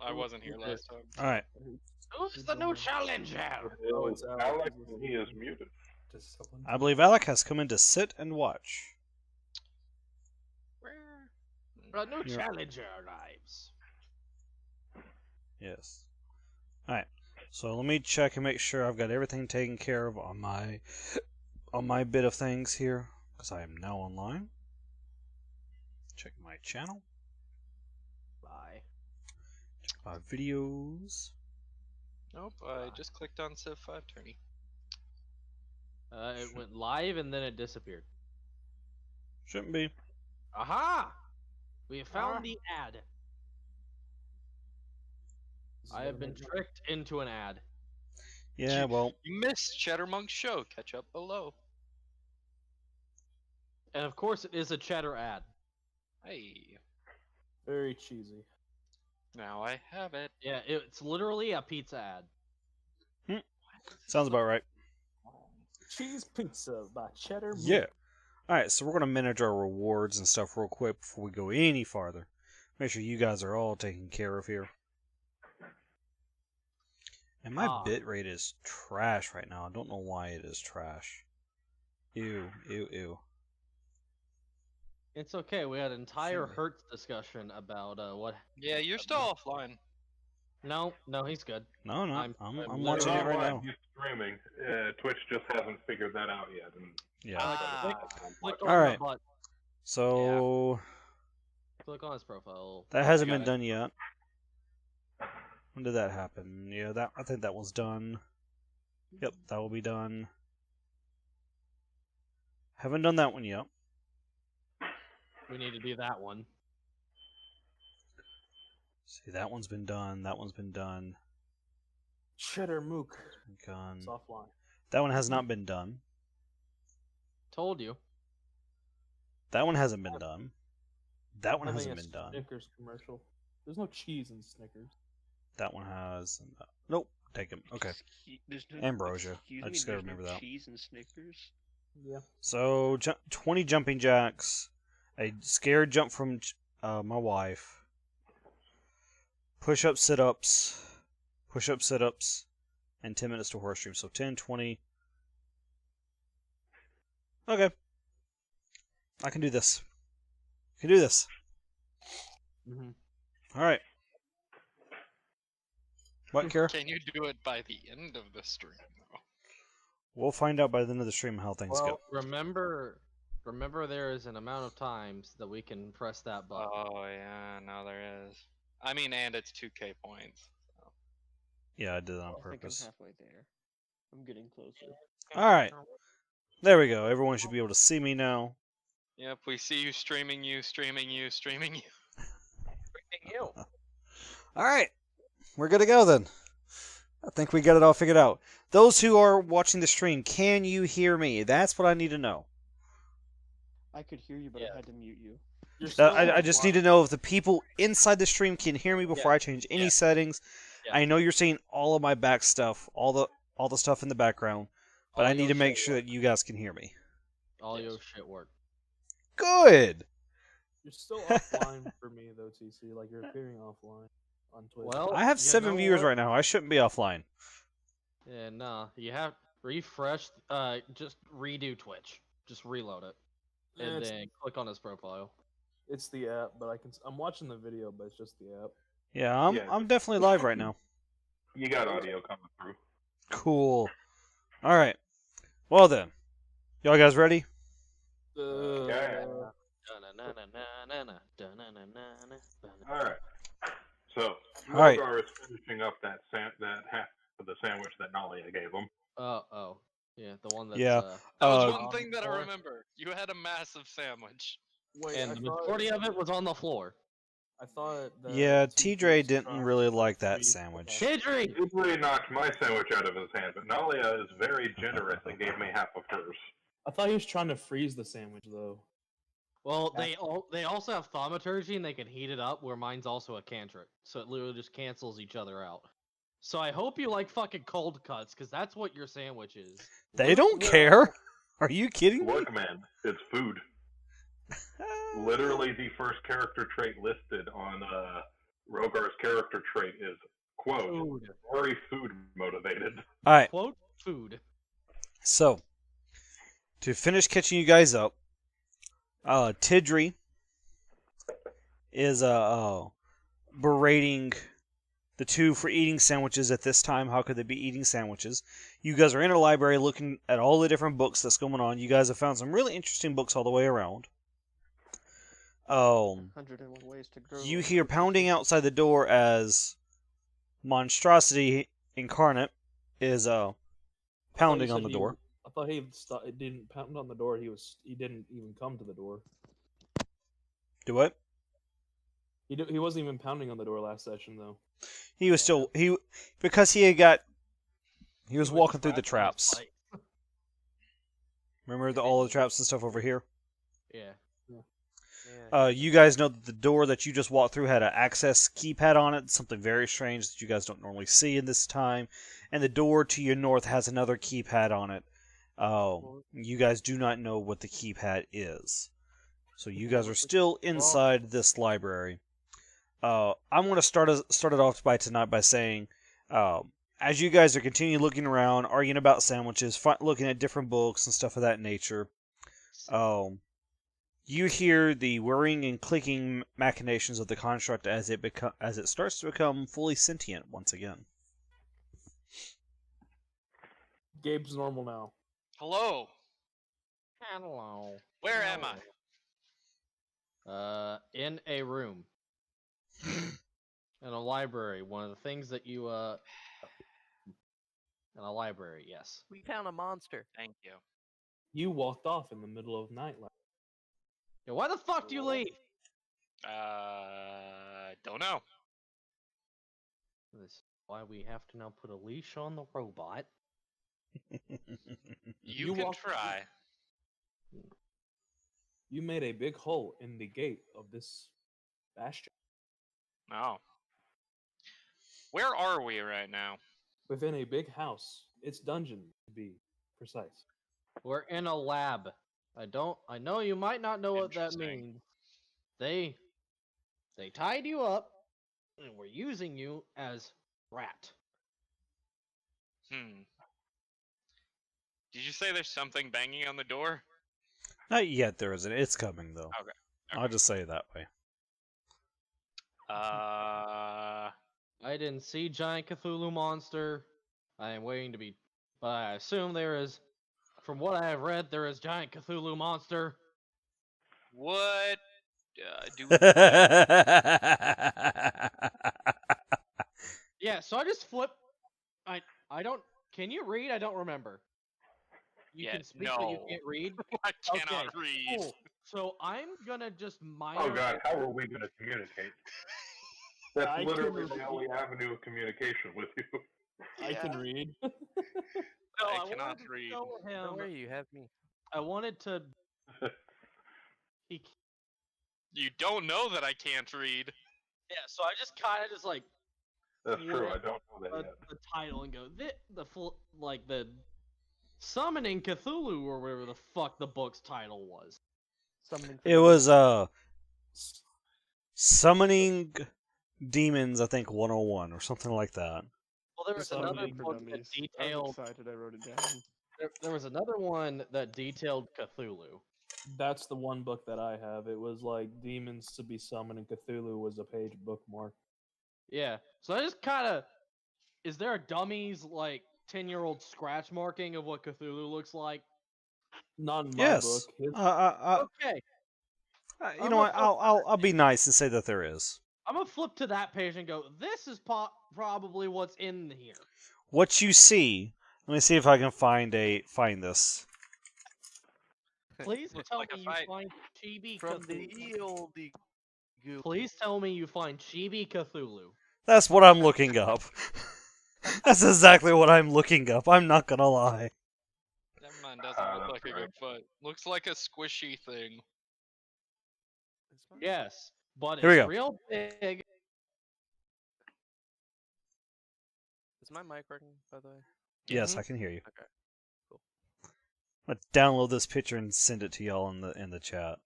I wasn't here last time. All right. Who's the new challenger? Oh, it's Alex, and he is muted. I believe Alec has come in to sit and watch. A new Yeah. challenger arrives. Yes. All right. So let me check and make sure I've got everything taken care of on my bit of things here, because I am now online. Check my channel, Bye. check my videos. Nope, I just clicked on Civ 5 tourney. It went live and then it disappeared. Shouldn't be. Aha! We found the ad. I have been tricked into an ad. Yeah, well, You missed Cheddar Monk's show. Catch up below. And of course it is a cheddar ad. Hey, Very cheesy. now I have it. Yeah, it's literally a pizza ad. sounds about right. Cheese pizza by Cheddar. Moon. Yeah. Alright, so we're going to manage our rewards and stuff real quick before we go any farther. Make sure you guys are all taken care of here. And my bit rate is trash right now. I don't know why it is trash. Ew, ew, ew. It's okay. We had an entire Hertz discussion about what. Yeah, you're still offline. No, he's good. No, no, I'm I'm literally- watching it right Online, now. He's streaming. Twitch just hasn't figured that out yet. And Yeah. Click on Alright. the button. So, Click on his profile. that hasn't got been it. done yet. When did that happen? Yeah, I think that was done. Yep, that will be done. Haven't done that one yet. We need to do that one. See, that one's been done. That one's been done. Cheddar Mook. Gone. It's offline. That one has not been done. Told you. That one hasn't been done. That one I think hasn't it's been done. Snickers commercial. There's no cheese in Snickers. That one has. Nope. Take him. Okay. There's no, Ambrosia. excuse I me, just gotta there's no remember that. cheese and Snickers. Yeah. So 20 jumping jacks, a scared jump from my wife, push-up sit-ups, push-up sit-ups, and 10 minutes to horse stream. So 10, 20. Okay. I can do this. I can do this. Mm-hmm. All right. What, Kara? Can you do it by the end of the stream, though? We'll find out by the end of the stream how things go. Remember there is an amount of times that we can press that button. Oh, yeah, no, there is. I mean, and it's 2k points. Yeah, I did that on I think I'm purpose. halfway there. I'm getting closer. All right. There we go. Everyone should be able to see me now. Yep, we see you streaming you, streaming you, streaming you. Freaking you. All right. We're good to go then. I think we got it all figured out. Those who are watching the stream, can you hear me? That's what I need to know. I could hear you, but Yeah. I had to mute you. You're still I just need to know if the people inside the stream can hear me before I change any Yeah. settings. Yeah. I know you're seeing all of my back stuff, all the stuff in the background, but All I need your to make shit sure that you guys can hear me. All Yes. your shit work. Good. You're still offline for me though, TC. Like you're appearing offline on Twitch. Well, I have you 7 know viewers what? right now. I shouldn't be offline. Yeah, nah. You have refresh. Just redo Twitch. Just reload it, and it's, then click on his profile. it's the app, but I'm watching the video, but it's just the app. Yeah, Yeah. I'm definitely live right now. you got audio coming through. Cool. All right. Well then, y'all guys ready? Okay. All right. So, All right. Mogar is finishing up that half of the sandwich that Nalia gave him. Oh, yeah, the one that's Yeah. That was Uh, one thing that I or- remember. You had a massive sandwich. Wait, and I the thought- majority of it was on the floor. I thought. That Yeah, TJ TJ was didn't trying really to like that freeze the sandwich. pack. Tidry! He really knocked my sandwich out of his hand, but Nalia is very generous and gave me half of hers. I thought he was trying to freeze the sandwich though. Well, they also have thaumaturgy and they can heat it up, where mine's also a cantrip, so it literally just cancels each other out. So I hope you like fucking cold cuts, because that's what your sandwich is. They don't care. Are you kidding me? Look, man, it's food. Literally the first character trait listed on Rogar's character trait is, quote, Food. very food motivated. All right. Quote food. So, to finish catching you guys up, Tidri is berating the two for eating sandwiches at this time. How could they be eating sandwiches? You guys are in a library looking at all the different books that's going on. You guys have found some really interesting books all the way around. 101 ways to grow. You hear pounding outside the door as Monstrosity Incarnate is pounding on the door. I thought it didn't pound on the door. He didn't even come to the door. Do what? He wasn't even pounding on the door last session though. He was still because he was walking through the traps. Remember all the traps and stuff over here? Yeah. You guys know that the door that you just walked through had an access keypad on it, something very strange that you guys don't normally see in this time. And the door to your north has another keypad on it. You guys do not know what the keypad is. So you guys are still inside this library. I'm going to start it off by saying, as you guys are continuing looking around, arguing about sandwiches, looking at different books and stuff of that nature, you hear the whirring and clicking machinations of the construct as it starts to become fully sentient once again. Gabe's normal now. Hello. Hello. Where am I? In a room. In a library. One of the things that you, in a library, yes. We found a monster. Thank you. You walked off in the middle of night. Yeah, why the fuck do you leave? Don't know. This is why we have to now put a leash on the robot. You can walked- try. You made a big hole in the gate of this bastion. Oh. Where are we right now? Within a big house. It's dungeon, to be precise. We're in a lab. I know you might not know what that Interesting. means. They tied you up and we're using you as rat. Did you say there's something banging on the door? Not yet, there isn't. It's coming, though. Okay. I'll just say it that way. I didn't see giant Cthulhu monster. I am waiting to be, but I assume there is. From what I have read, there is giant Cthulhu monster. What? Yeah, so I just flip. I don't. Can you read? I don't remember. You Yeah, can speak, but you no. can't read. I cannot Okay, read. Cool. So I'm gonna just minor. Oh god, how are we going to communicate? That's I literally can- the only avenue of communication with you. I can read. No, I wanted cannot to read. show Don't him. worry, you have me. I wanted to. He, You don't know that I can't read. yeah, so I just kind of just like That's true, I don't know that the, yet. the title and go the full like the summoning Cthulhu or whatever the fuck the book's title was. Summoning It was Summoning Demons, I think 101 or something like that. Well, there was Summoning another for book that Dummies. I was detailed. excited. I wrote it down. There was another one that detailed Cthulhu. That's the one book that I have. It was like Demons to be Summoned, and Cthulhu was a page bookmark. Yeah, so I just kind of. Is there a dummies like 10-year-old scratch marking of what Cthulhu looks like? Not in my Yes. book. His- Okay, You know what? I'll be nice and say that there is. I'm gonna flip to that page and go. This is probably what's in here. What you see. Let me see if I can find this. Please Looks tell like a me you fight. find Chibi From Cthulhu. the old goo. Please tell me you find Chibi Cthulhu. That's what I'm looking up. That's exactly what I'm looking up. I'm not gonna lie. Never mind, doesn't look That's like a right. good foot. Looks like a squishy thing. Is my- Yes, but Here we it's go. real big. Is my mic working, by the way? Yes, Mhm. I can hear you. Okay. Cool. I'm gonna download this picture and send it to y'all in the chat.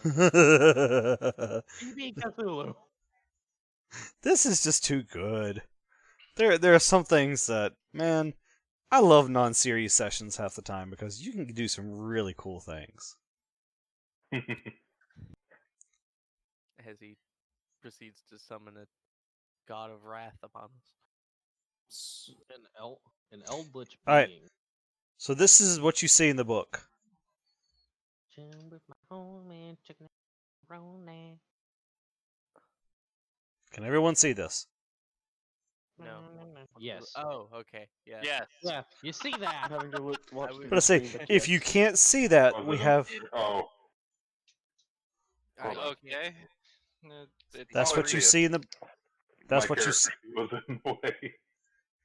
Chibi Cthulhu. This is just too good. There are some things that, man, I love non-serious sessions half the time because you can do some really cool things. As he proceeds to summon a god of wrath upon us. An eldritch Alright. being. So this is what you see in the book. Chillin' with my old man, chicken and macaroni. Can everyone see this? No. Yes. Oh, okay. Yeah. Yes. Yeah, you see that? I'm having to watch would- the But I say, screen, but if yes. you can't see that, Was we it have. Oh, I Hold on. can't- Okay. That's Oh, what you idiot. see in the. That's my what you. character was in the way.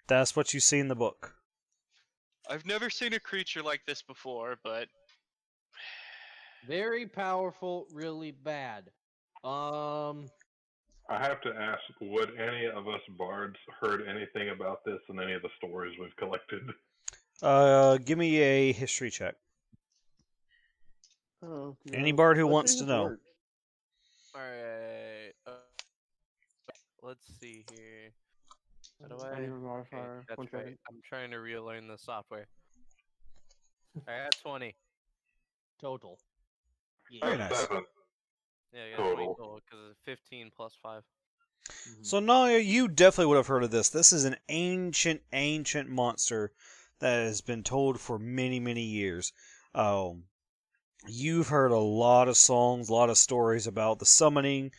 That's what you see in the book. I've never seen a creature like this before, but Very powerful, really bad. I have to ask, would any of us bards heard anything about this in any of the stories we've collected? Give me a history check. Oh, Any no. bard who Let's wants see to if know. it works. Alright. Let's see here. How do I? Any Okay, modifier, that's 1 right. second. I'm trying to relearn the software. I got 20. total. Yeah. Very nice. 7. Yeah, I got 20 Total. total because it's 15 plus 5. So Nalia, you definitely would have heard of this. This is an ancient monster that has been told for many, many years. You've heard a lot of songs, a lot of stories about the summoning,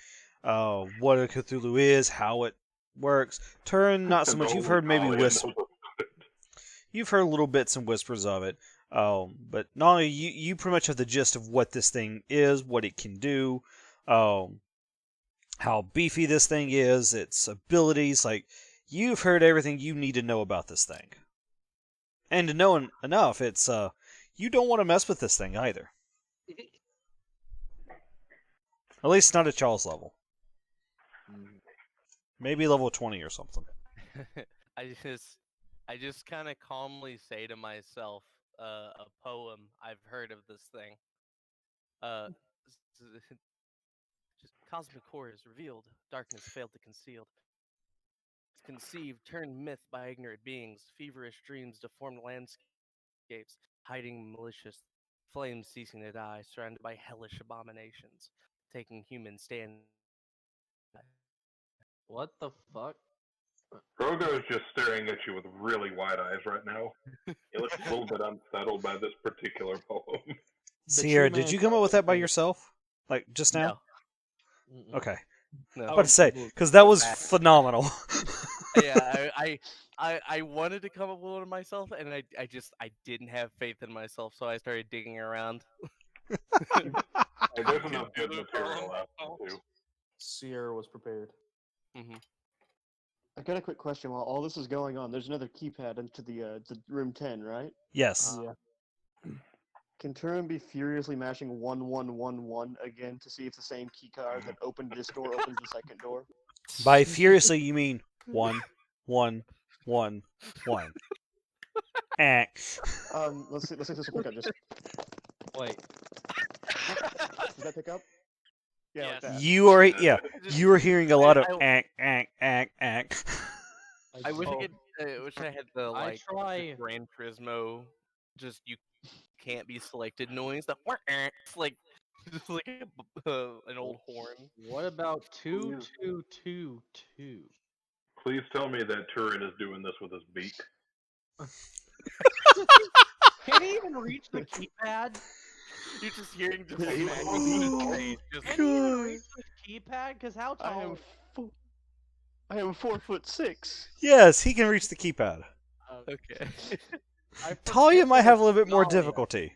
what a Cthulhu is, how it works. Turin, not so much. You've heard maybe You've heard little bits and whispers of it. But Nalia, you pretty much have the gist of what this thing is, what it can do. How beefy this thing is, its abilities. Like, you've heard everything you need to know about this thing. And to know enough, it's, you don't want to mess with this thing either. At least not at Charles level. Maybe level 20 or something. I just kind of calmly say to myself a poem I've heard of this thing. Just cosmic horrors revealed, darkness failed to conceal. Conceived, turned myth by ignorant beings, feverish dreams deformed landscapes, hiding malicious flames ceasing to die, surrounded by hellish abominations, taking human stand. What the fuck? Drogo is just staring at you with really wide eyes right now. He looks a little bit unsettled by this particular poem. Sierra, true did you man come up with that by is- yourself? Like, just now? Mm-mm. Okay. No. I was about to say, because that was phenomenal. Yeah, I wanted to come up with one myself, and I didn't have faith in myself, so I started digging around. Hey, there's enough good material out there, too. Sierra was prepared. I got a quick question. While all this is going on, there's another keypad into the room 10, right? Yes. Yeah. Can Turin be furiously mashing 1111 again to see if the same key card that opened this door opens the second door? By furiously, you mean 1, 1, 1, 1. Let's see if this will pick up. Just Wait. does that pick up? Yeah, like Yes. that. You are, yeah, Just- you are hearing a lot of I I wish oh, I could. I wish I had the I like try- the Gran Turismo. Just you can't be selected noise. The it's like just like an old horn. What about 2222? Please tell me that Turin is doing this with his beak. Can he even reach the keypad? You're just hearing just Yeah, a he- manual he- phrase, just Can he even reach the keypad? Because how I tall? am I am 4'6". Yes, he can reach the keypad. okay. I Talia forget might that have a it's little bit more Nalia. difficulty.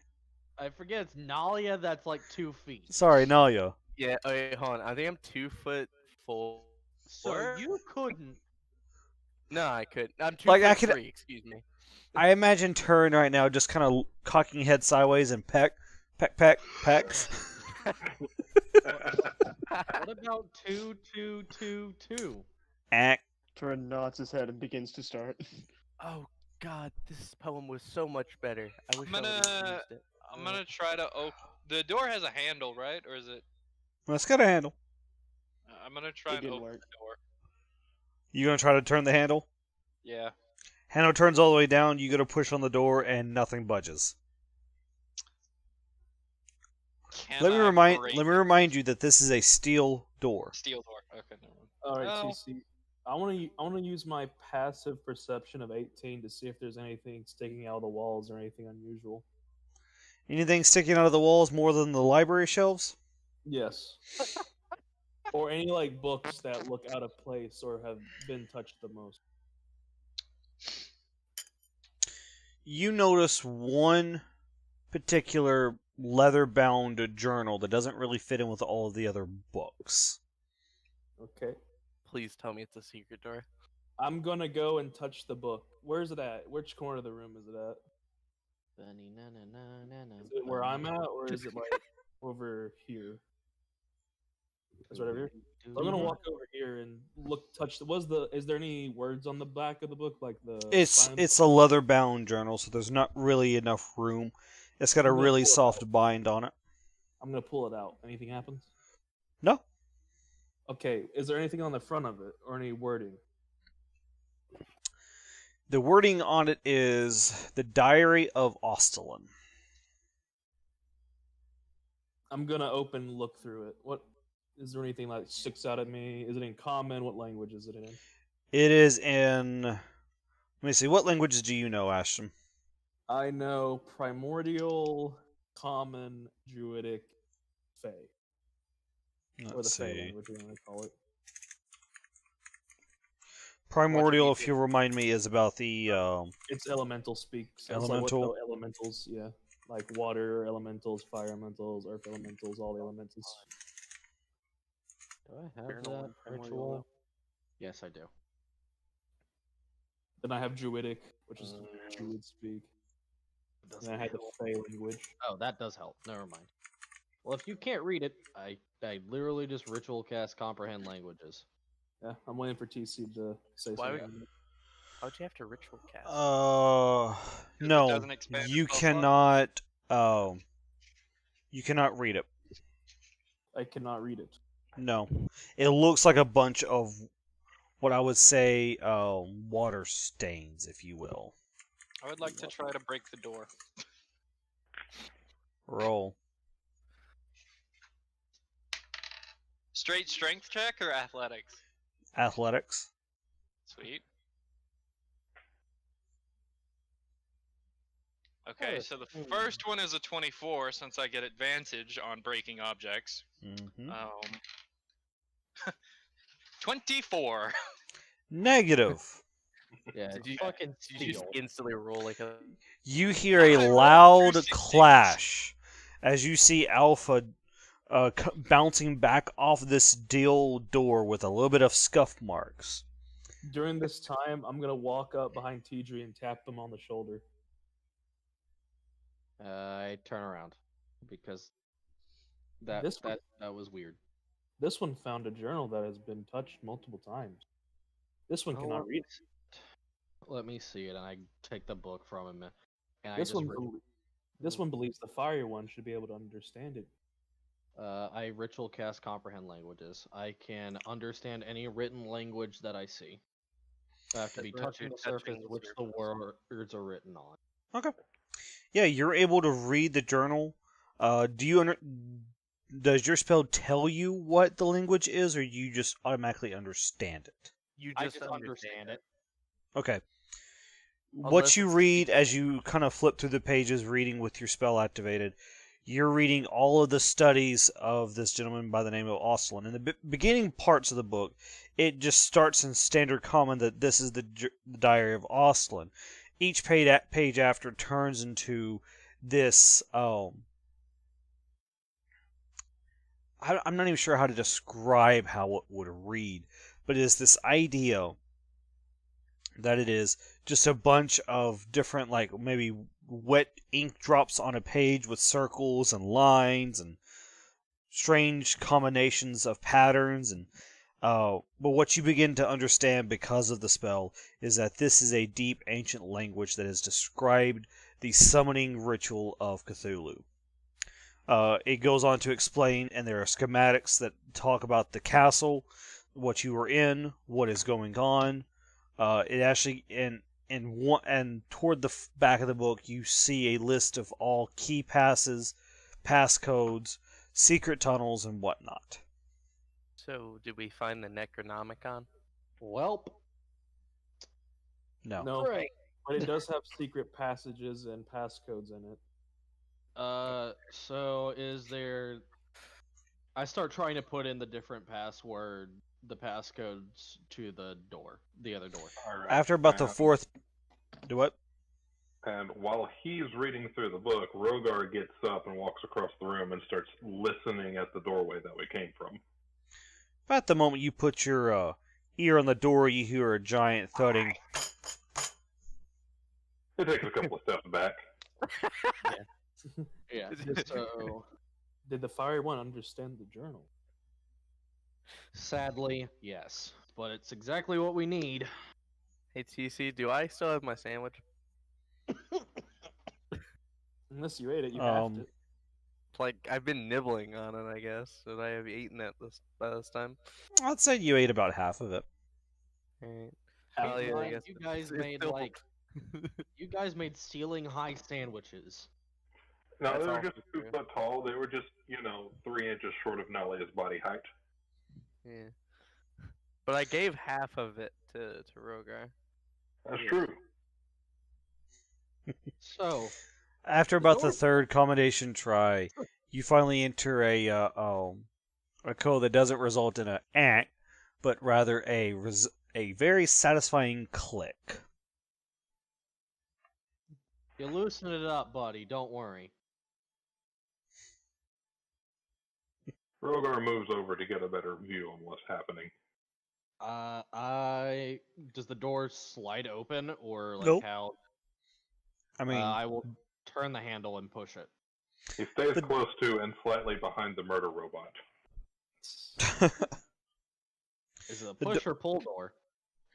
I forget it's Nalia that's like 2 feet. Sorry, Nalia. Yeah. Okay, hold on. I think I'm 2'4". So you couldn't. No, I could. I'm Like, I 2'3". Excuse me. I imagine Turin right now just kind of cocking head sideways and peck. What about 2222? Turin nods his head and begins to start. Oh God, this poem was so much better. I wish I'm I would've gonna- used it. I'm gonna try to open. The door has a handle, right? Or is it? Well, it's got a handle. I'm gonna try It and didn't open work. the door. You gonna try to turn the handle? Yeah. Handle turns all the way down. You go to push on the door, and nothing budges. Can Let me I break remind you that this is a steel door. steel door? Okay, never mind. All right, Well- TC. I want to use my passive perception of 18 to see if there's anything sticking out of the walls or anything unusual. Anything sticking out of the walls more than the library shelves? Yes. Or any like books that look out of place or have been touched the most. You notice one particular leather-bound journal that doesn't really fit in with all of the other books. Okay. Please tell me it's a secret door. I'm gonna go and touch the book. Where's it at? Which corner of the room is it at? Is it where I'm at, or is it like over here? Is it over here? So I'm gonna walk over here and touch. Is there any words on the back of the book, like the? It's a leather-bound journal, so there's not really enough room. It's got a I'm gonna really pull it soft bind on it. I'm gonna pull it out. Anything happens? No. Okay. Is there anything on the front of it, or any wording? The wording on it is the Diary of Ostalin. I'm gonna look through it. What is there anything that sticks out at me? Is it in common? What language is it in? It is in. Let me see. What languages do you know, Ashton? I know Primordial, Common, Druidic, Fey. Or the Let's Fey see. language, we want to call it. Primordial, if you remind me, is about the. It's elemental speak. So Elemental? It's like what the elementals, yeah. Like water elementals, fire elementals, earth elementals, all the elementals. Do I have Journal that and primordial, ritual? though. Yes, I do. Then I have Druidic, which is Druid speak. And I had the Fey language. Oh, that does help. Never mind. Well, if you can't read it, I literally just ritual cast comprehend languages. Yeah, I'm waiting for TC to say Why would- something. How'd you have to ritual cast? it No, doesn't expand you spell cannot. You cannot read it. I cannot read it. No, it looks like a bunch of what I would say water stains, if you will. I would like to try to break the door. Roll. Straight strength check or athletics? Athletics. Sweet. Okay, so the first one is a 24 since I get advantage on breaking objects. Mm-hmm. 24. Negative. Yeah, Did you- fucking Did you just steal. instantly roll like a? You hear a I rolled loud 2 successes. clash as you see Alpha bouncing back off this steel door with a little bit of scuff marks. During this time, I'm gonna walk up behind Tidri and tap him on the shoulder. I turn around because that This one- that was weird. This one found a journal that has been touched multiple times. This one Oh, cannot read it. Let me see it, and I take the book from him, and I This just one, this one believes the fire one should be able to understand it. I ritual cast comprehend languages. I can understand any written language that I see. I have to be touching the surface which the words are written on. Okay. Yeah, you're able to read the journal. Does your spell tell you what the language is, or you just automatically understand it? You I just just understand it. Okay. What Unless you it's read as you kind of flip through the pages, reading with your spell activated, you're reading all of the studies of this gentleman by the name of Ostalin. In the beginning parts of the book, it just starts in standard common that this is the Diary of Ostalin. Each page after turns into this. I'm not even sure how to describe how it would read, but it's this idea that it is just a bunch of different, like, maybe wet ink drops on a page with circles and lines and strange combinations of patterns. And but what you begin to understand because of the spell is that this is a deep ancient language that has described the summoning ritual of Cthulhu. It goes on to explain, and there are schematics that talk about the castle, what you were in, what is going on. It actually and toward the back of the book, you see a list of all key passes, passcodes, secret tunnels, and whatnot. So, did we find the Necronomicon? Welp. No. No, Great. but it does have secret passages and passcodes in it. So is there? I start trying to put in the different the passcodes to the other door. Alright, After about the and- fourth, do what? And while he's reading through the book, Rogar gets up and walks across the room and starts listening at the doorway that we came from. About the moment you put your ear on the door, you hear a giant thudding. It takes a couple of steps back. Yeah. So Did the Fire One understand the journal? sadly, yes, but it's exactly what we need. Hey TC, do I still have my sandwich? Unless you ate it, you have to. Like I've been nibbling on it, I guess. Should I have eaten it by this time? I'd say you ate about half of it. Alright. Hey, Well, yeah, I Ryan, guess you guys it's made still- like you guys made ceiling high sandwiches. No, That's they were all just for 2 you. foot tall. They were just, 3 inches short of Nalia's body height. Yeah. But I gave half of it to Rogar. That's Yes. true. So After The about the door- third combination try, you finally enter a code that doesn't result in an act, but rather a very satisfying click. you loosen it up, buddy. Don't worry. Rogar moves over to get a better view on what's happening. Does the door slide open or like Nope. how? I mean, I will turn the handle and push it. He stays The- close to and slightly behind the murder robot. Is it a The push or pull door?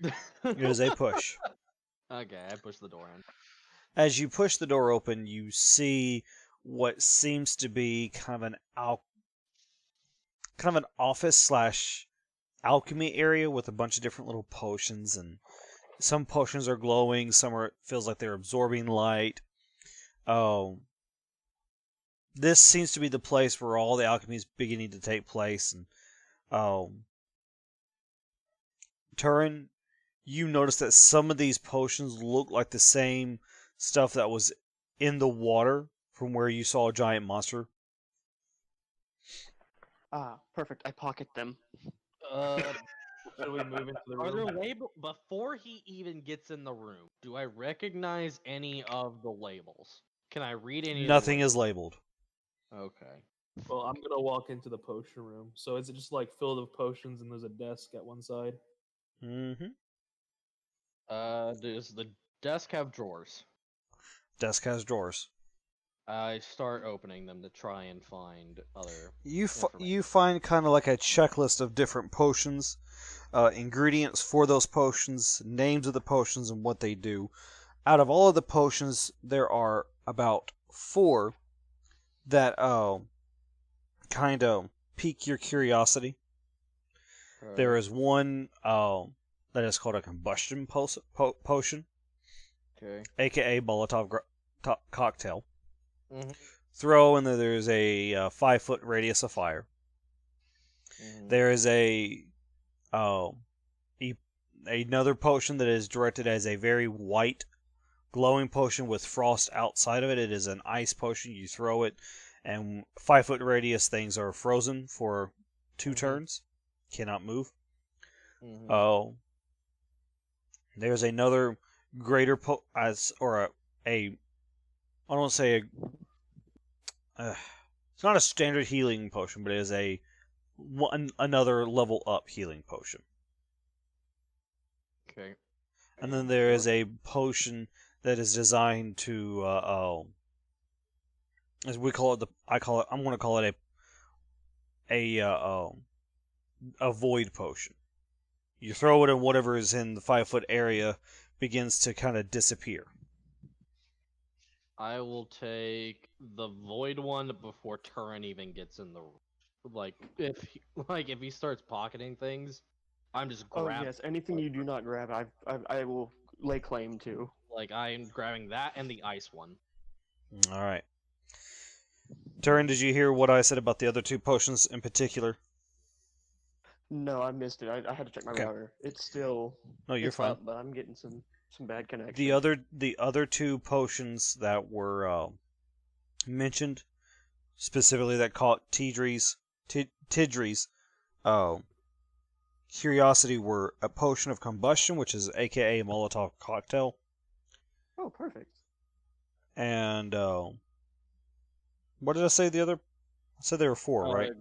it is a push. Okay, I push the door in. As you push the door open, you see what seems to be kind of an office slash alchemy area with a bunch of different little potions, and some potions are glowing, some are, it feels like they're absorbing light. This seems to be the place where all the alchemy is beginning to take place, and Turin, you notice that some of these potions look like the same stuff that was in the water from where you saw a giant monster. Ah, perfect. I pocket them. Should we move into the Are there room? label before he even gets in the room? Do I recognize any of the labels? Can I read any? Nothing of is labeled. the Okay. Well, I'm gonna walk into the potion room. So is it just like filled with potions and there's a desk at one side? Mm-hmm. Does the desk have drawers? Desk has drawers. I start opening them to try and find other. You information. find kind of like a checklist of different potions, ingredients for those potions, names of the potions, and what they do. Out of all of the potions, there are about 4 that kind of pique your curiosity. There is one that is called a combustion potion, Okay. aka Molotov cocktail. Mhm. Throw, and then there's a 5-foot radius of fire. There is another potion that is directed as a very white, glowing potion with frost outside of it. It is an ice potion. You throw it, and 5-foot radius things are frozen for 2 turns. Cannot move. Mhm. There's another greater I don't want to say it's not a standard healing potion, but it is another level up healing potion. Okay. And then there is a potion that is designed to as we call it I'm going to call it a void potion. You throw it, and whatever is in the 5-foot area begins to kind of disappear. I will take the void one before Turin even gets in the. Like if he starts pocketing things, I'm just Oh grabbing. yes, anything you do not grab, I will lay claim to. Like I'm grabbing that and the ice one. All right. Turin, did you hear what I said about the other 2 potions in particular? No, I missed it. I had to check my Okay. router. It's still No, you're it's fine. up, but I'm getting some bad connection. The other 2 potions that were mentioned, specifically that caught Tidri's curiosity, were a potion of combustion, which is AKA a Molotov cocktail, Oh, perfect. and what did I say? The other? I said there were 4, right?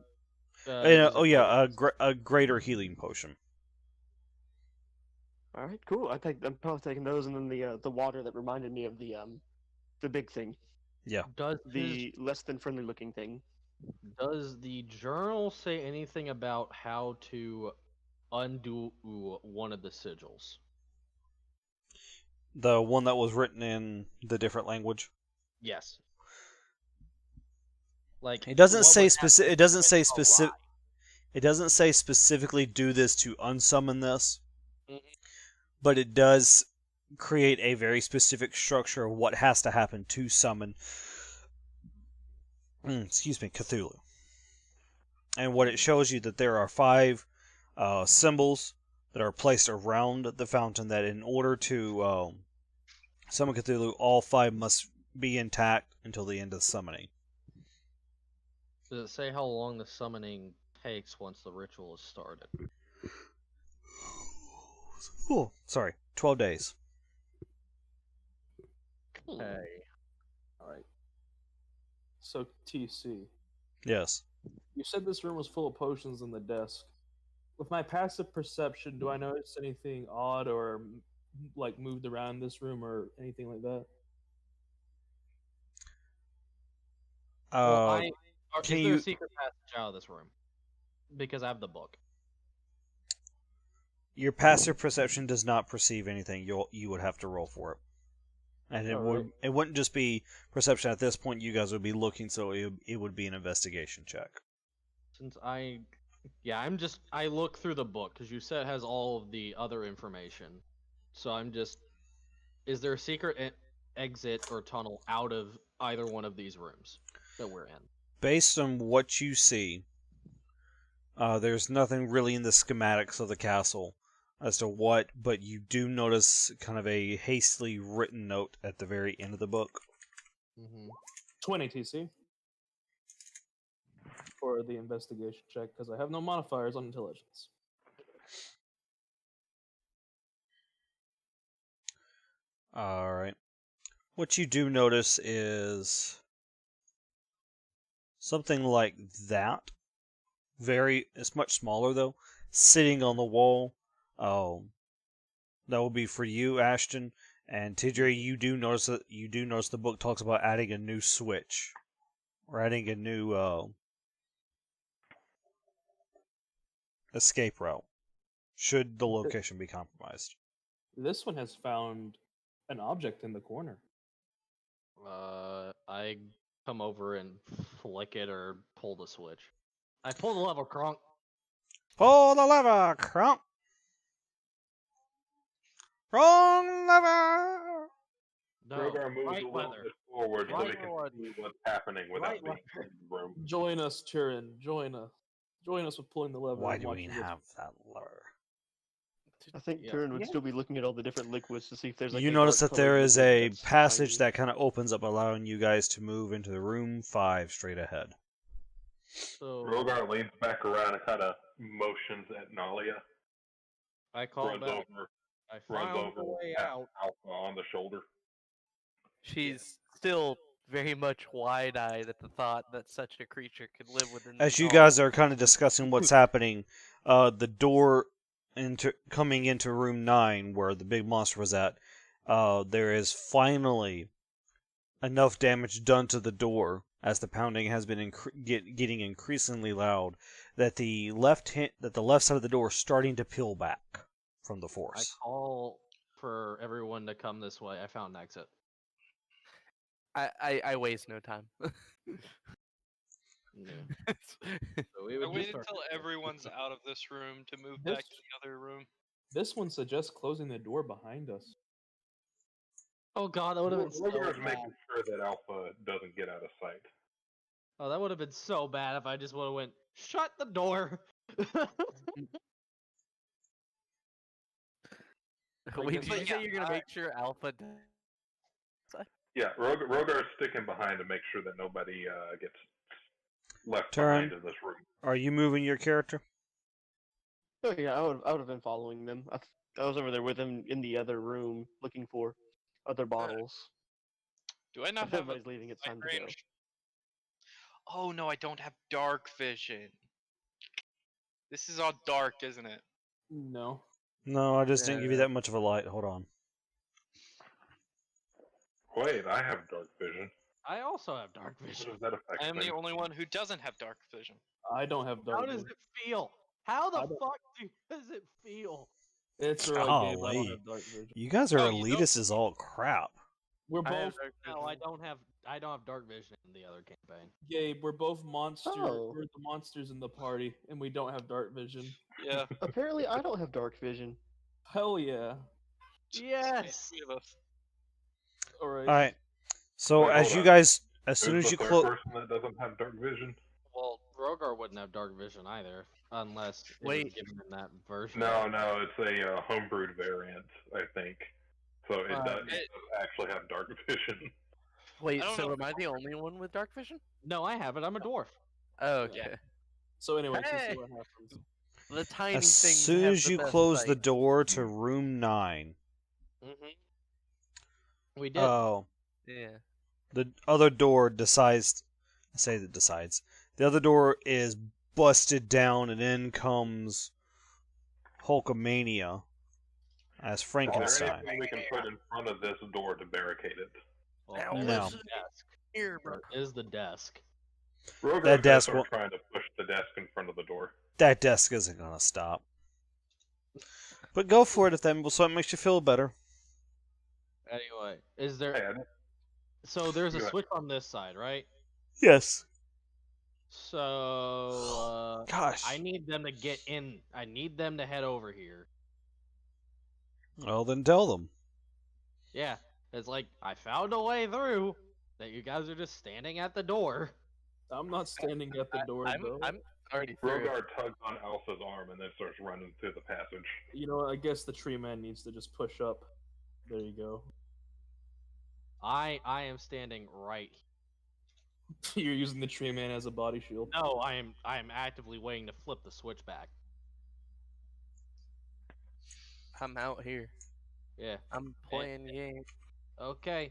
It was A greater healing potion. All right, cool. I'm probably taking those, and then the water that reminded me of the big thing, Yeah. the less than friendly looking thing. Does the journal say anything about how to undo one of the sigils? The one that was written in the different language. Yes. Like It doesn't what say would happen specific. It if doesn't it say went specific. awry? It doesn't say specifically do this to unsummon this, Mhm. but it does create a very specific structure of what has to happen to summon. Excuse me, Cthulhu. And what it shows you that there are 5 symbols that are placed around the fountain. That in order to summon Cthulhu, all 5 must be intact until the end of the summoning. Does it say how long the summoning takes once the ritual is started? Oh, sorry, 12 days. Okay. All right. So TC, Yes. you said this room was full of potions in the desk. With my passive perception, do I notice anything odd or like moved around this room or anything like that? Well, Can is there you- a secret passage out of this room? Because I have the book. Your passive perception does not perceive anything. You would have to roll for it, and it wouldn't just be perception at this point. You guys would be looking, so it would be an investigation check. Since I look through the book because you said it has all of the other information. So is there a secret exit or tunnel out of either one of these rooms that we're in? Based on what you see, there's nothing really in the schematics of the castle as to what, but you do notice kind of a hastily written note at the very end of the book. 20 TC for the investigation check because I have no modifiers on intelligence. All right. What you do notice is something like that. It's much smaller though, sitting on the wall. That will be for you, Ashton, and TJ. You do notice the book talks about adding a new switch, or adding a new escape route, should the location be compromised. This one has found an object in the corner. I come over and flick it or pull the switch. I pull the lever, Kronk. Pull the lever, Crump. Wrong lever. No, Rogar moves right a little leather. bit forward so Right he can leather. see what's happening without Right being leather. in the room. Join us, Turin. Join us. Join us with pulling the lever. Why and do we watching this. have that lever? I think Yeah. Turin would still be looking at all the different liquids to see if there's like You a notice that dark-colored there is liquid a that's passage tiny. that kind of opens up, allowing you guys to move into the room 5 straight ahead. So Rogar leans back around and kind of motions at Nalia. I call Runs back. over, I runs found the over, way taps out. Alpha on the shoulder. She's still very much wide-eyed at the thought that such a creature could live within. As these you halls. guys are kind of discussing what's happening, the door coming into room 9, where the big monster was at, there is finally enough damage done to the door, as the pounding has been getting increasingly loud, that the left side of the door is starting to peel back from the I force. call for everyone to come this way. I found an exit. I waste no time. Yeah. So we I would wait just until everyone's out of this room to move This- back to the other room. This one suggests closing the door behind us. Oh god, that would have been so Rogar's bad. making sure that Alpha doesn't get out of sight. Oh, that would have been so bad if I just would have went, shut the door. Wait, Did you but say you're gonna make sure Alpha dies? Yeah, Rogar's sticking behind to make sure that nobody gets left Turn. behind in this room. Are you moving your character? Oh yeah, I would have been following them. I was over there with them in the other room looking for other bottles. Do I If not have a everybody's leaving, it's sight time to go. range? Oh no, I don't have dark vision. This is all dark, isn't it? no. No, I just didn't give you that much of a light. Hold on. Wait, I have dark vision. I also have dark How vision. does that affect I am the things? only one who doesn't have dark vision. I don't have dark How does vision. it feel? How the I don't- fuck does it feel? It's right, Gabe. I don't Golly. have dark vision. You guys are Oh, you don't- elitist as all crap. We're I have both dark No, I vision. don't have dark vision in the other campaign. Gabe. We're both monsters. Oh. We're the monsters in the party, and we don't have dark vision. Yeah. Apparently, I don't have dark vision. Hell yeah! Yes. Three of us. All right. All right. So Wait, as hold you on. guys, as soon Who's as the you third close, person that doesn't have dark vision? Well, Rogar wouldn't have dark vision either, unless it was Wait. given in that version. No, it's a homebrewed variant, I think. So it does actually have dark vision. Wait, I don't so know am I the only one with dark vision? No, I have it. I'm a dwarf. Oh, okay. So anyway, let's Hey! see what happens. The tiny as things soon have as the you best close the sight. door to room 9, We did. oh, Yeah. the other door decides. I say that decides. The other door is busted down, and in comes Hulkamania as Is there Frankenstein. anything we can put in front of this door to barricade it? Well, Now there's No. the desk. Here, bro. There is the desk. Rogar That desk are will- trying to push the desk in front of the door. That desk isn't gonna stop. But go for it if that so it makes you feel better. Anyway, is there? Hey, I didn't- So there's a Go ahead. switch on this side, right? Yes. So Gosh. I need them to get in. I need them to head over here. Well, then tell them. Yeah, it's like I found a way through. That you guys are just standing at the door. I'm not standing at the door though. I'm already through. Rogar tugs on Alpha's arm and then starts running through the passage. You know what? I guess the tree man needs to just push up. There you go. I am standing right. You're using the tree man as a body shield. No, I am actively waiting to flip the switch back. I'm out here. Yeah. I'm playing game. Okay.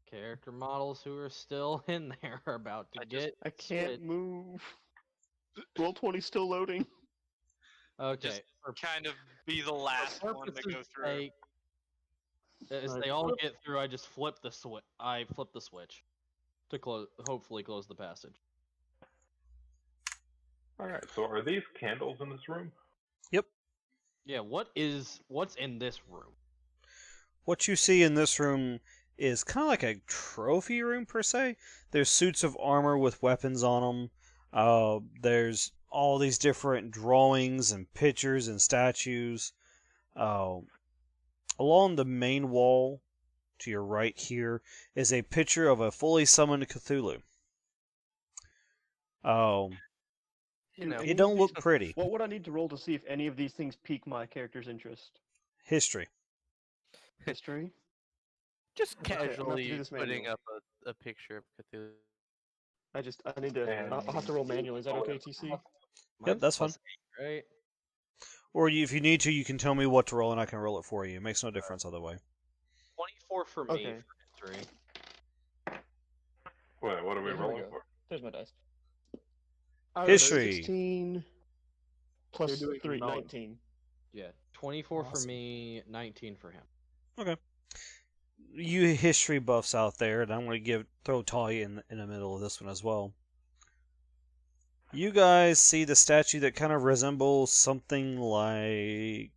Character models who are still in there are about to get. I can't switched. move. Roll 20's still loading. Okay. Just For kind of be the last one to go purposes' through. sake, as Alright, they all flip. get through, I just flip the switch. I flip the switch to close. Hopefully, close the passage. Alright, so are these candles in this room? Yeah. What's in this room? What you see in this room is kind of like a trophy room per se. There's suits of armor with weapons on them. There's all these different drawings and pictures and statues. Along the main wall to your right here is a picture of a fully summoned Cthulhu. You know, It don't look pretty. What would I need to roll to see if any of these things pique my character's interest? History. History? just Okay, I'm gonna have to do casually this putting manually. up a picture of Cthulhu. I need to. I'll have to roll manually. Is that okay, TC? Yep, Mine's that's fine. +8, right? Or if you need to, you can tell me what to roll and I can roll it for you. It makes no difference other way. 24 for me Okay. for history. Wait, what are we Here we rolling go. for? There's my dice. History. 16 plus You're doing 3, knowledge. 19. Yeah, 24 for Awesome. me, 19 for him. You history buffs out there, and I'm going to throw Talia in the middle of this one as well. You guys see the statue that kind of resembles something like...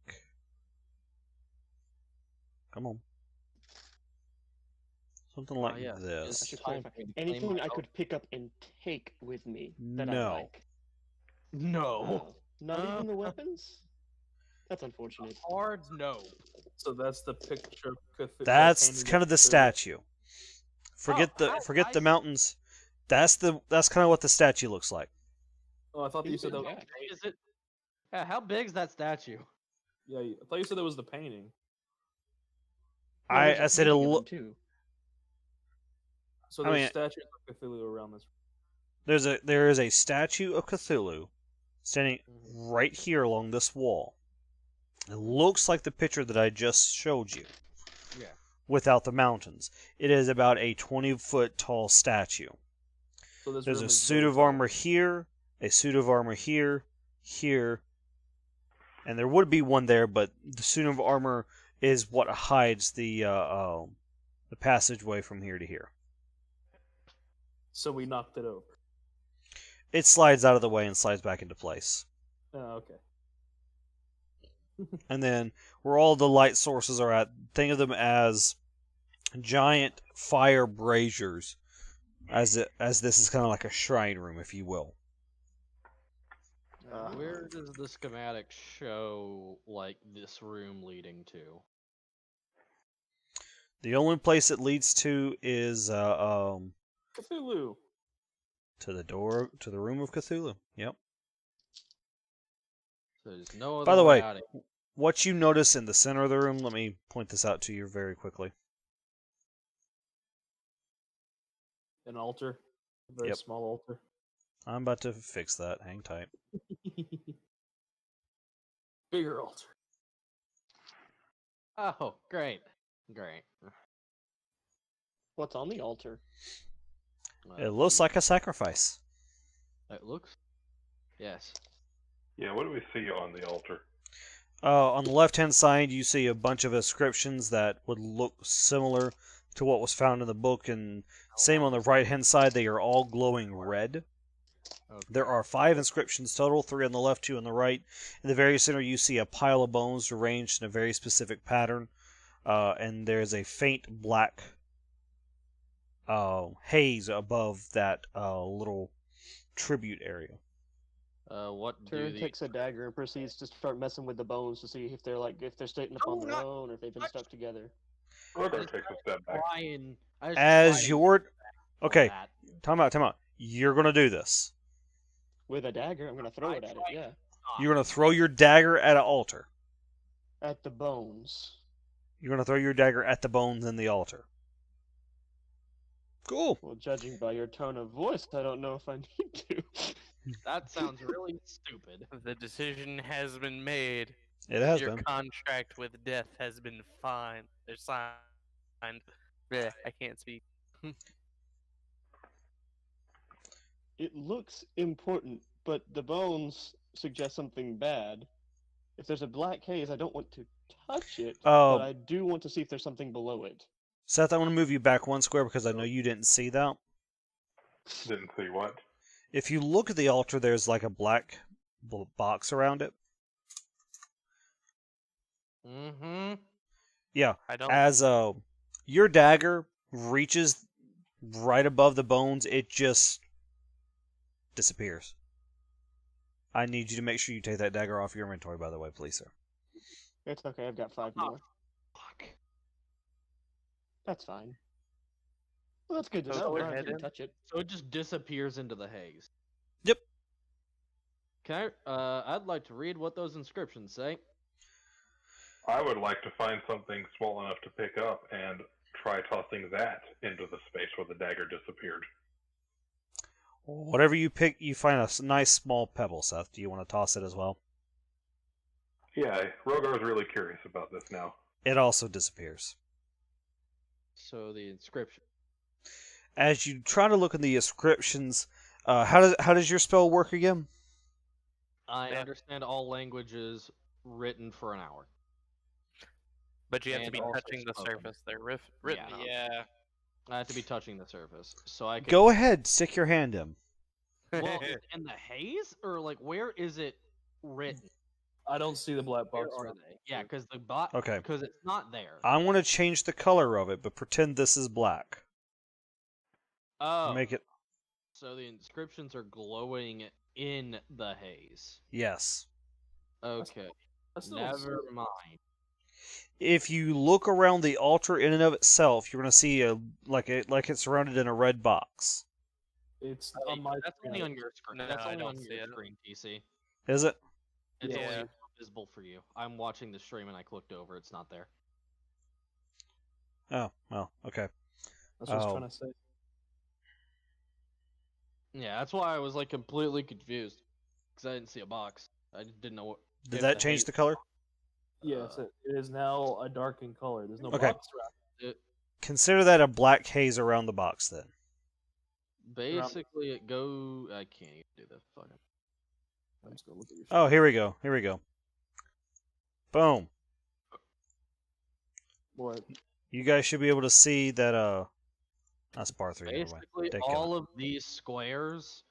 Come on. Something like yeah. I this. should Time clarify. for me to claim Anything my I own. could pick up and take with me that I No. like. No. Oh, not even the weapons? That's unfortunate. Cards, no. So that's the picture of Cthulhu. That's kind of the statue. Forget Oh, forget I the see. mountains. That's kind of what the statue looks like. Oh, I thought you said that. Yeah. Is it? Yeah, how big's that statue? Yeah, I thought you said that was the painting. No, there's a I said it painting of them, look. too. So I there's mean- statues of Cthulhu around this. There is a statue of Cthulhu standing right here along this wall. It looks like the picture that I just showed you. Yeah. Without the mountains. It is about a 20-foot tall statue. So this There's room a is suit very of tall. armor here, a suit of armor here, here, and there would be one there, but the suit of armor is what hides the passageway from here to here. So we knocked it over. It slides out of the way and slides back into place. Oh, okay. And then where all the light sources are at, think of them as giant fire braziers, as this is kind of like a shrine room, if you will. Where does the schematic show like this room leading to? The only place it leads to is Cthulhu. to the room of Cthulhu. Yep. So there's no other By the way, out of what you notice in the center of the room, let me point this out to you very quickly. An altar. A very Yep. small altar. I'm about to fix that. Hang tight. Bigger altar. Oh, great. Great. What's on the altar? It looks like a sacrifice. It looks. Yes. Yeah, what do we see on the altar? On the left-hand side, you see a bunch of inscriptions that would look similar to what was found in the book, and same on the right-hand side. They are all glowing red. Okay. There are 5 inscriptions total, 3 on the left, 2 on the right. In the very center, you see a pile of bones arranged in a very specific pattern, and there's a faint black haze above that little tribute area. What do Turin the takes a dagger and proceeds to start messing with the bones to see if they're straightened up on their own or if they've been stuck together. Rogar takes a step back. Brian? As your okay, time out. You're gonna do this. With a dagger, I'm gonna throw it at it. Yeah, You're gonna throw your dagger at an altar. at the bones. You're gonna throw your dagger at the bones in the altar. Cool. Well, judging by your tone of voice, I don't know if I need to. That sounds really stupid. The decision has been made. It has Your been. contract with death has been signed. Bleh, I can't speak. It looks important, but the bones suggest something bad. If there's a black haze, I don't want to touch it, but I do want to see if there's something below it. Seth, I want to move you back 1 square because I know you didn't see that. Didn't see what? If you look at the altar, there's like a black box around it. Mm-hmm. Yeah. I don't. As your dagger reaches right above the bones, it just disappears. I need you to make sure you take that dagger off your inventory, by the way, please, sir. It's okay, I've got 5 more. Fuck. That's fine. Well, that's good to So know. we're I don't have to headed- touch it. So it just disappears into the haze. Yep. Can I'd like to read what those inscriptions say. I would like to find something small enough to pick up and try tossing that into the space where the dagger disappeared. Whatever you pick, you find a nice small pebble, Seth. Do you want to toss it as well? Yeah, Rogar's really curious about this now. It also disappears. So the inscription. As you try to look in the inscriptions, how does your spell work again? I Yeah. understand all languages written for an hour. But you have to and be also touching the spoken. surface. They're written. on. Yeah. I have to be touching the surface, so I can. Go ahead, stick your hand in. Well, in the haze, or like where is it written? I don't see the black Where box. are around they? Yeah, because the bot. Okay. Because it's not there. I want to change the color of it, but pretend this is black. Oh, Make it. so the inscriptions are glowing in the haze. Yes. Okay, That's still never mind. If you look around the altar in and of itself, you're gonna see like it's surrounded in a red box. It's Oh, on my that's only screen. on your screen. No, That's I only don't on see your it. screen, TC. Is it? It's Yeah. only visible for you. I'm watching the stream and I clicked over. It's not there. Oh, well, okay. That's what I was Oh. trying to say. Yeah, that's why I was like completely confused because I didn't see a box. I just didn't know what. Did if that change haze- the color? Yes, it is now a darkened color. There's no Okay. box wrap. Consider that a black haze around the box, then. Basically, it go. I can't even do the fucking. I'm just gonna look at your. Oh, screen. here we go. Here we go. Boom. What? You guys should be able to see that. That's bar 3. Never mind. Basically, Take cover. all of these squares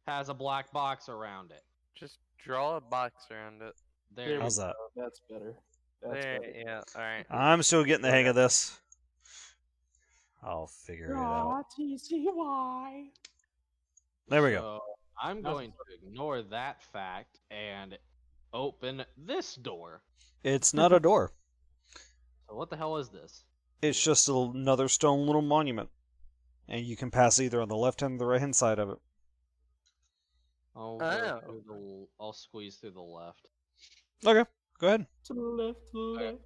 has a black box around it. Just draw a box around it. There. There we How's that? That's better. That's There, better. yeah, alright. I'm still getting the hang Okay. of this. I'll figure it out. TCY. There we go. So I'm That's going to ignore that fact and open this door. It's not a door. So what the hell is this? It's just another stone little monument. And you can pass either on the left hand or the right hand side of it. I'll I'll squeeze through the left. Okay, go ahead. To the left, to the Okay. left.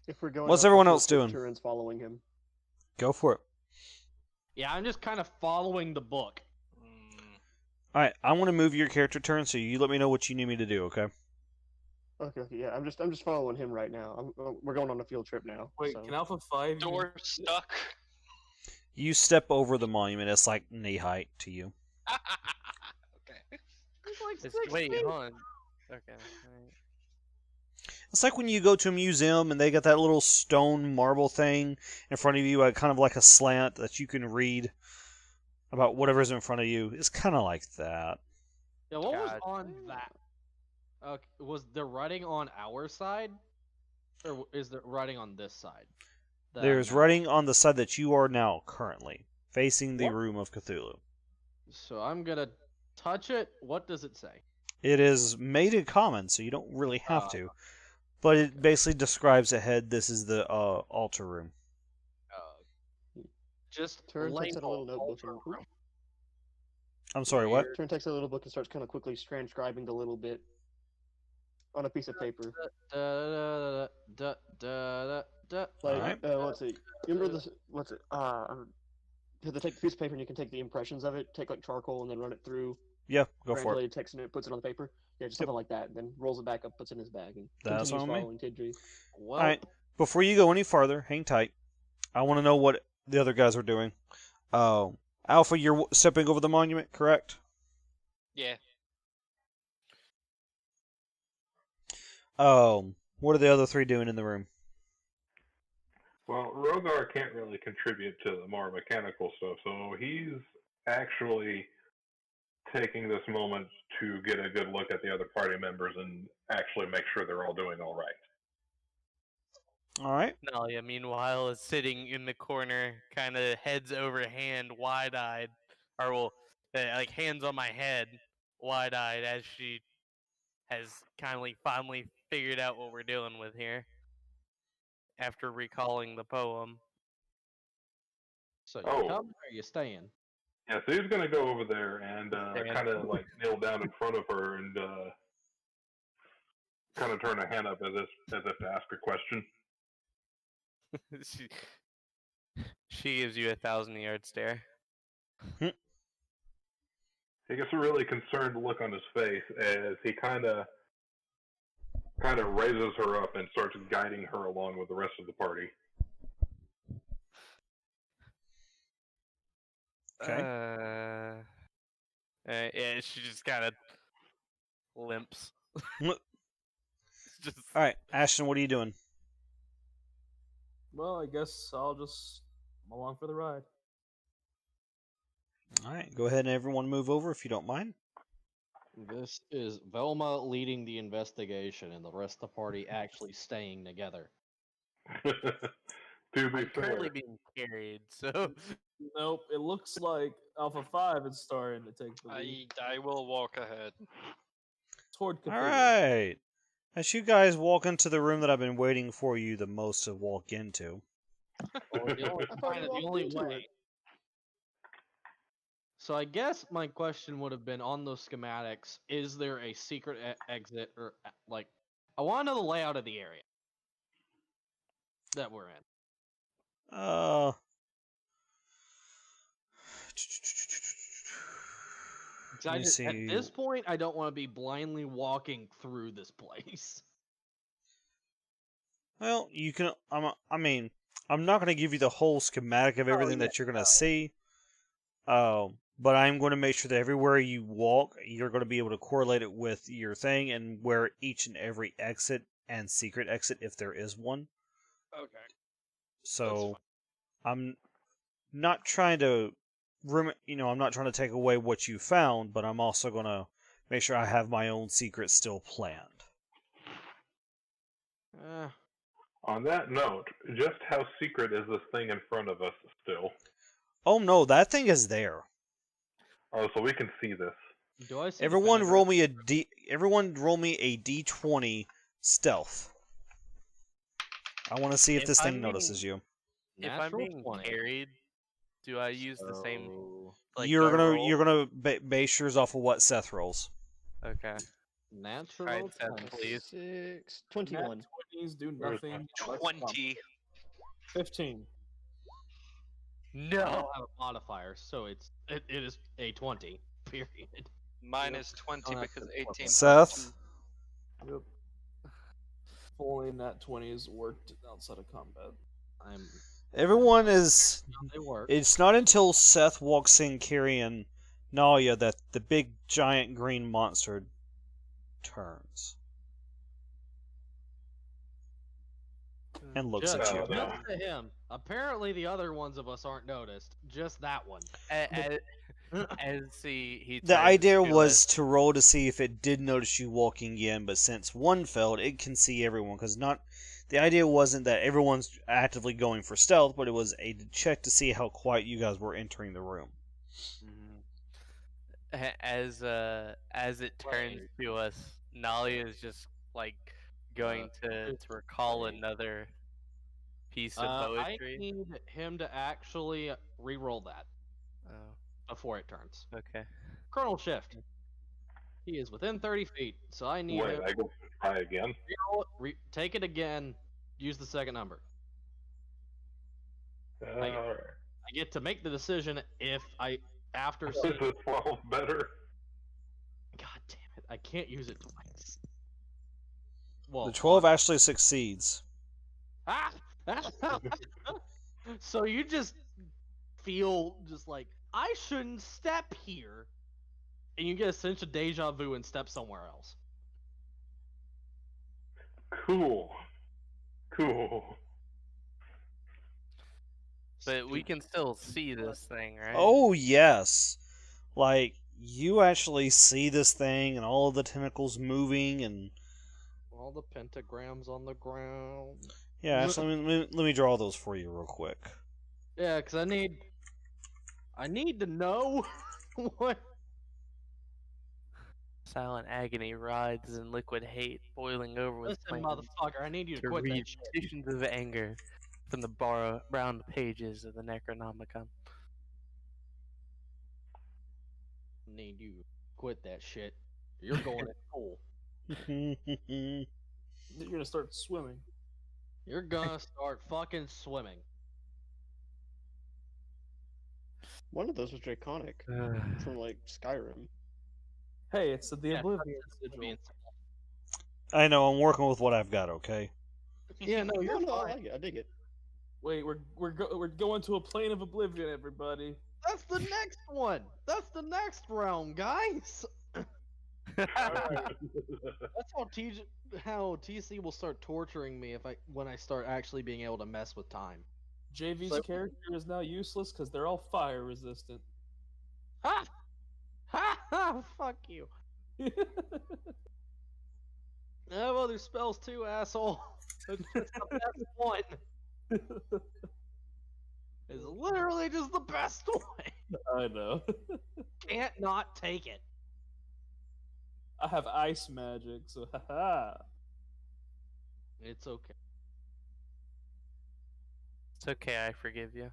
If we're going, What's up, everyone I'll else put doing? Turin's following him. Go for it. Yeah, I'm just kind of following the book. Alright, I want to move your character turn, so you let me know what you need me to do, okay? Okay, yeah, I'm just following him right now. We're going on a field trip now. Wait, so. can Alpha 5 Door stuck. You step over the monument, it's like knee height to you. Okay. It's like Just, 6 wait, feet. hold on. Okay. Alright. It's like when you go to a museum and they got that little stone marble thing in front of you, kind of like a slant that you can read about whatever's in front of you. It's kind of like that. Yeah, what was God. on that? Was the writing on our side, or is the writing on this side? that I'm There's now- writing on the side that you are now currently, facing the What? room of Cthulhu. So I'm gonna touch it. What does it say? It is made in common, so you don't really have to. But it basically describes ahead this is the altar room. Just Turin takes out a little label notebook altar and room. I'm sorry, what? Turin takes a little book and starts kind of quickly transcribing the little bit on a piece of paper. Da, da, da, da, Like, Alright. let's see. You remember this? What's it? You have to take the piece of paper and you can take the impressions of it, take like charcoal and then run it through Yeah, go for it. translated text and it puts it on the paper. Yeah, just something like that. Then rolls it back up, puts it in his bag, and That's continues on me. following Tidri. Well, Alright, before you go any farther, hang tight. I want to know what the other guys are doing. Alpha, you're stepping over the monument, correct? Yeah. What are the other 3 doing in the room? Well, Rogar can't really contribute to the more mechanical stuff, so he's actually taking this moment to get a good look at the other party members and actually make sure they're all doing all right. Alright. Nalia, meanwhile, is sitting in the corner, kind of heads over hand, wide-eyed, or well, like hands on my head, wide-eyed, as she has finally figured out what we're dealing with here. After recalling the poem. so you Oh. coming or you staying? Yeah, so he's going to go over there and Stand. kind of like kneel down in front of her and kind of turn a hand up as if to ask a question. she gives you 1,000-yard stare. He gets a really concerned look on his face as he kind of raises her up and starts guiding her along with the rest of the party. Okay. Yeah, she just kind of limps. What? Just Alright, Ashton, what are you doing? Well, I guess I'll just come along for the ride. Alright, go ahead and everyone move over if you don't mind. This is Velma leading the investigation, and the rest of the party actually staying together. To be I'm currently fair, being carried, so Nope. It looks like Alpha 5 is starting to take the lead I will walk ahead. toward All Cthulhu. right. As you guys walk into the room that I've been waiting for you the most to walk into. Well, the only, I thought kinda you the walked only into way. it. So I guess my question would have been on those schematics: is there a secret exit, or like, I want to know the layout of the area that we're in. Uh. Let me At see. this point, I don't want to be blindly walking through this place. Well, you can. I mean, I'm not going to give you the whole schematic of everything yeah, that you're going to see. But I'm going to make sure that everywhere you walk, you're going to be able to correlate it with your thing and where each and every exit and secret exit, if there is one. Okay. So, I'm not trying to, I'm not trying to take away what you found, but I'm also going to make sure I have my own secrets still planned. on that note, just how secret is this thing in front of us still? Oh no, that thing is there. Oh, so we can see this. Do I see? Everyone roll me a D20 stealth. I want to see if this thing notices you. if I'm being carried, do I use the same? Like, You're do I roll? you're gonna base yours off of what Seth rolls. Okay. Natural Alright, Seth, 20. please. 6, Nat 21. 20s do Where's nothing. 20. 15. I No. don't have a modifier, so it is a 20. Period. Mine Yep. is 20 Oh, that's because a plus 18. Seth, Yep. If only Nat 20s worked outside of combat. everyone is. They work. It's not until Seth walks in carrying Nalia that the big giant green monster turns and looks Just, at you. no. just to him. Apparently, the other ones of us aren't noticed. Just that one. As he The turns idea to was to roll to see if it did notice you walking in, but since one failed, it can see everyone. Because the idea wasn't that everyone's actively going for stealth, but it was a check to see how quiet you guys were entering the room. as it turns to us, Nali is just like going to recall another piece of I poetry. need him to actually re-roll that Oh, before it turns. okay. Chronal shift. He is within 30 feet, so I need Wait, him I go try again. re-roll it, take it again. Use the second number. Alright. I get to make the decision if after Is seeing. the 12 better? God damn it! I can't use it twice. Well, The 12 actually succeeds. Ah! So you just feel just like I shouldn't step here, and you get a sense of deja vu and step somewhere else. Cool. Cool. But we can still see this thing, right? Oh, yes. Like, you actually see this thing and all of the tentacles moving and... All the pentagrams on the ground. Yeah, actually, let me draw those for you real quick. Yeah, because I need to know what. Silent agony rides in liquid hate, boiling over with Listen, plans motherfucker, I need you to to quit that read shit. petitions of anger from the brown pages of the Necronomicon. I need you to quit that shit. You're going to school. You're gonna start swimming. You're gonna start fucking swimming. One of those was Draconic from like Skyrim. Hey, it's the Yeah, Oblivion Being sigil. I know, I'm working with what I've got, okay? Yeah, no, you're No, I fine. like it. I dig it. Wait, we're going to a plane of oblivion, everybody. That's the next one. That's the next realm, guys. That's how TC will start torturing me when I start actually being able to mess with time. JV's So- character is now useless because they're all fire resistant. Ha! Ha ha! Fuck you. I have other spells too, asshole. It's the best one. It's literally just the best way. I know. Can't not take it. I have ice magic, so haha. It's okay. It's okay, I forgive you.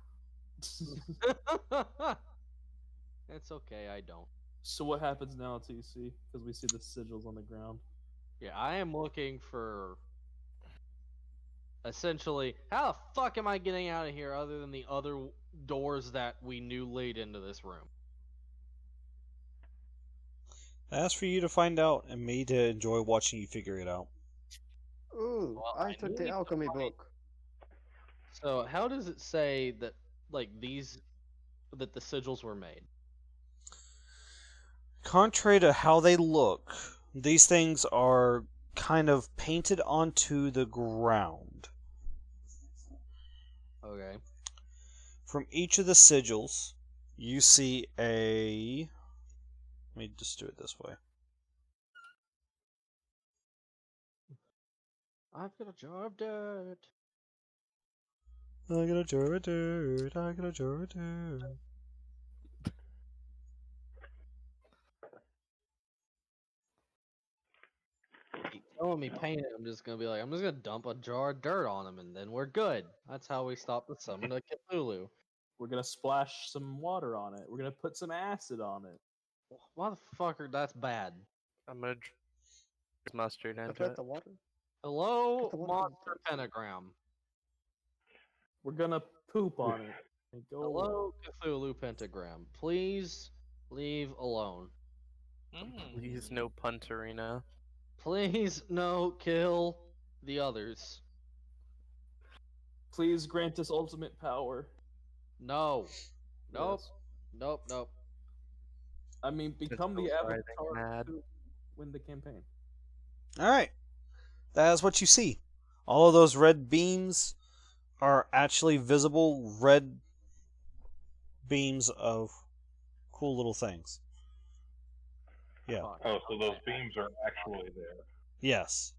It's okay, I don't. So what happens now, TC? Because we see the sigils on the ground. Yeah, I am looking for... Essentially, how the fuck am I getting out of here other than the other doors that we knew lead into this room? That's for you to find out, and me to enjoy watching you figure it out. Ooh, Well, I I took need the to alchemy find- book. So, how does it say that, like, that the sigils were made? Contrary to how they look, these things are kind of painted onto the ground. Okay. From each of the sigils, you see a... Let me just do it this way. I've got a jar of dirt. I got a jar of dirt, I got a jar of dirt. Keep telling me paint it, I'm just gonna be like, I'm just gonna dump a jar of dirt on him and then we're good. That's how we stop the summon of Cthulhu. We're gonna splash some water on it. We're gonna put some acid on it. Motherfucker, that's bad. I'm gonna mustard I into put it. the water. Hello, Put the water in the monster pentagram. We're gonna poop on it. And go away. Hello, Cthulhu pentagram. Please leave alone. Please, no punterina. Please, no, kill the others. Please grant us ultimate power. No. Nope. Yes. Nope, nope. I mean, become the Crystal writhing avatar mad. to win the campaign. Alright. That is what you see. All of those red beams are actually visible red beams of cool little things. Yeah. Fuck. Oh, so those beams are actually there. Yes.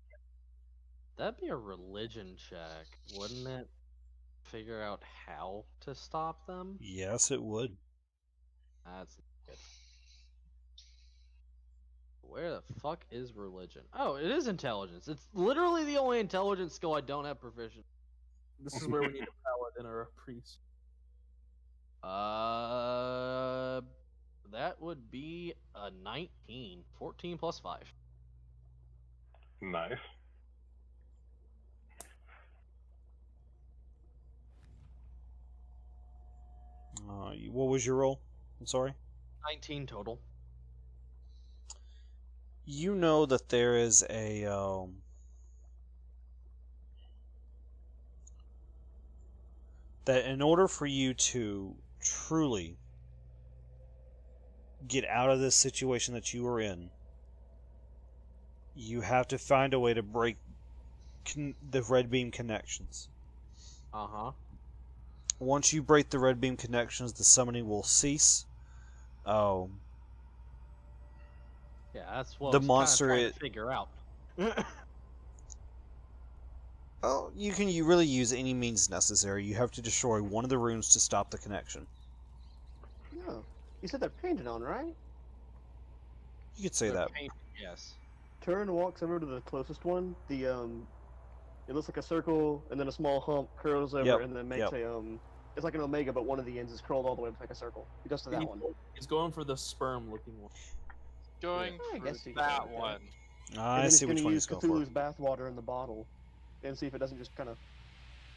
That'd be a religion check, wouldn't it? Figure out how to stop them? Yes, it would. That's good. Where the fuck is religion? Oh, it is intelligence. It's literally the only intelligence skill I don't have proficient. This is where we need a paladin or a priest. That would be a 19. 14 plus 5. Nice. What was your roll? I'm sorry. 19 total. You know that there is a that in order for you to truly get out of this situation that you are in, you have to find a way to break the red beam connections. Uh-huh. Once you break the red beam connections, the summoning will cease. Yeah, that's what The I was monster trying to it- figure out. Well, you really use any means necessary. You have to destroy one of the runes to stop the connection. No. You said they're painted on, right? You could say They're that. painted, yes. Turn walks over to the closest one. The it looks like a circle, and then a small hump curls over, Yep, and then makes a it's like an omega, but one of the ends is curled all the way up like a circle. He goes to that one. He's going for the sperm-looking one. Going I for guess you could that say that. one. I And then see he's which gonna one use he's going Cthulhu's bathwater in the bottle, and see if it doesn't just kind of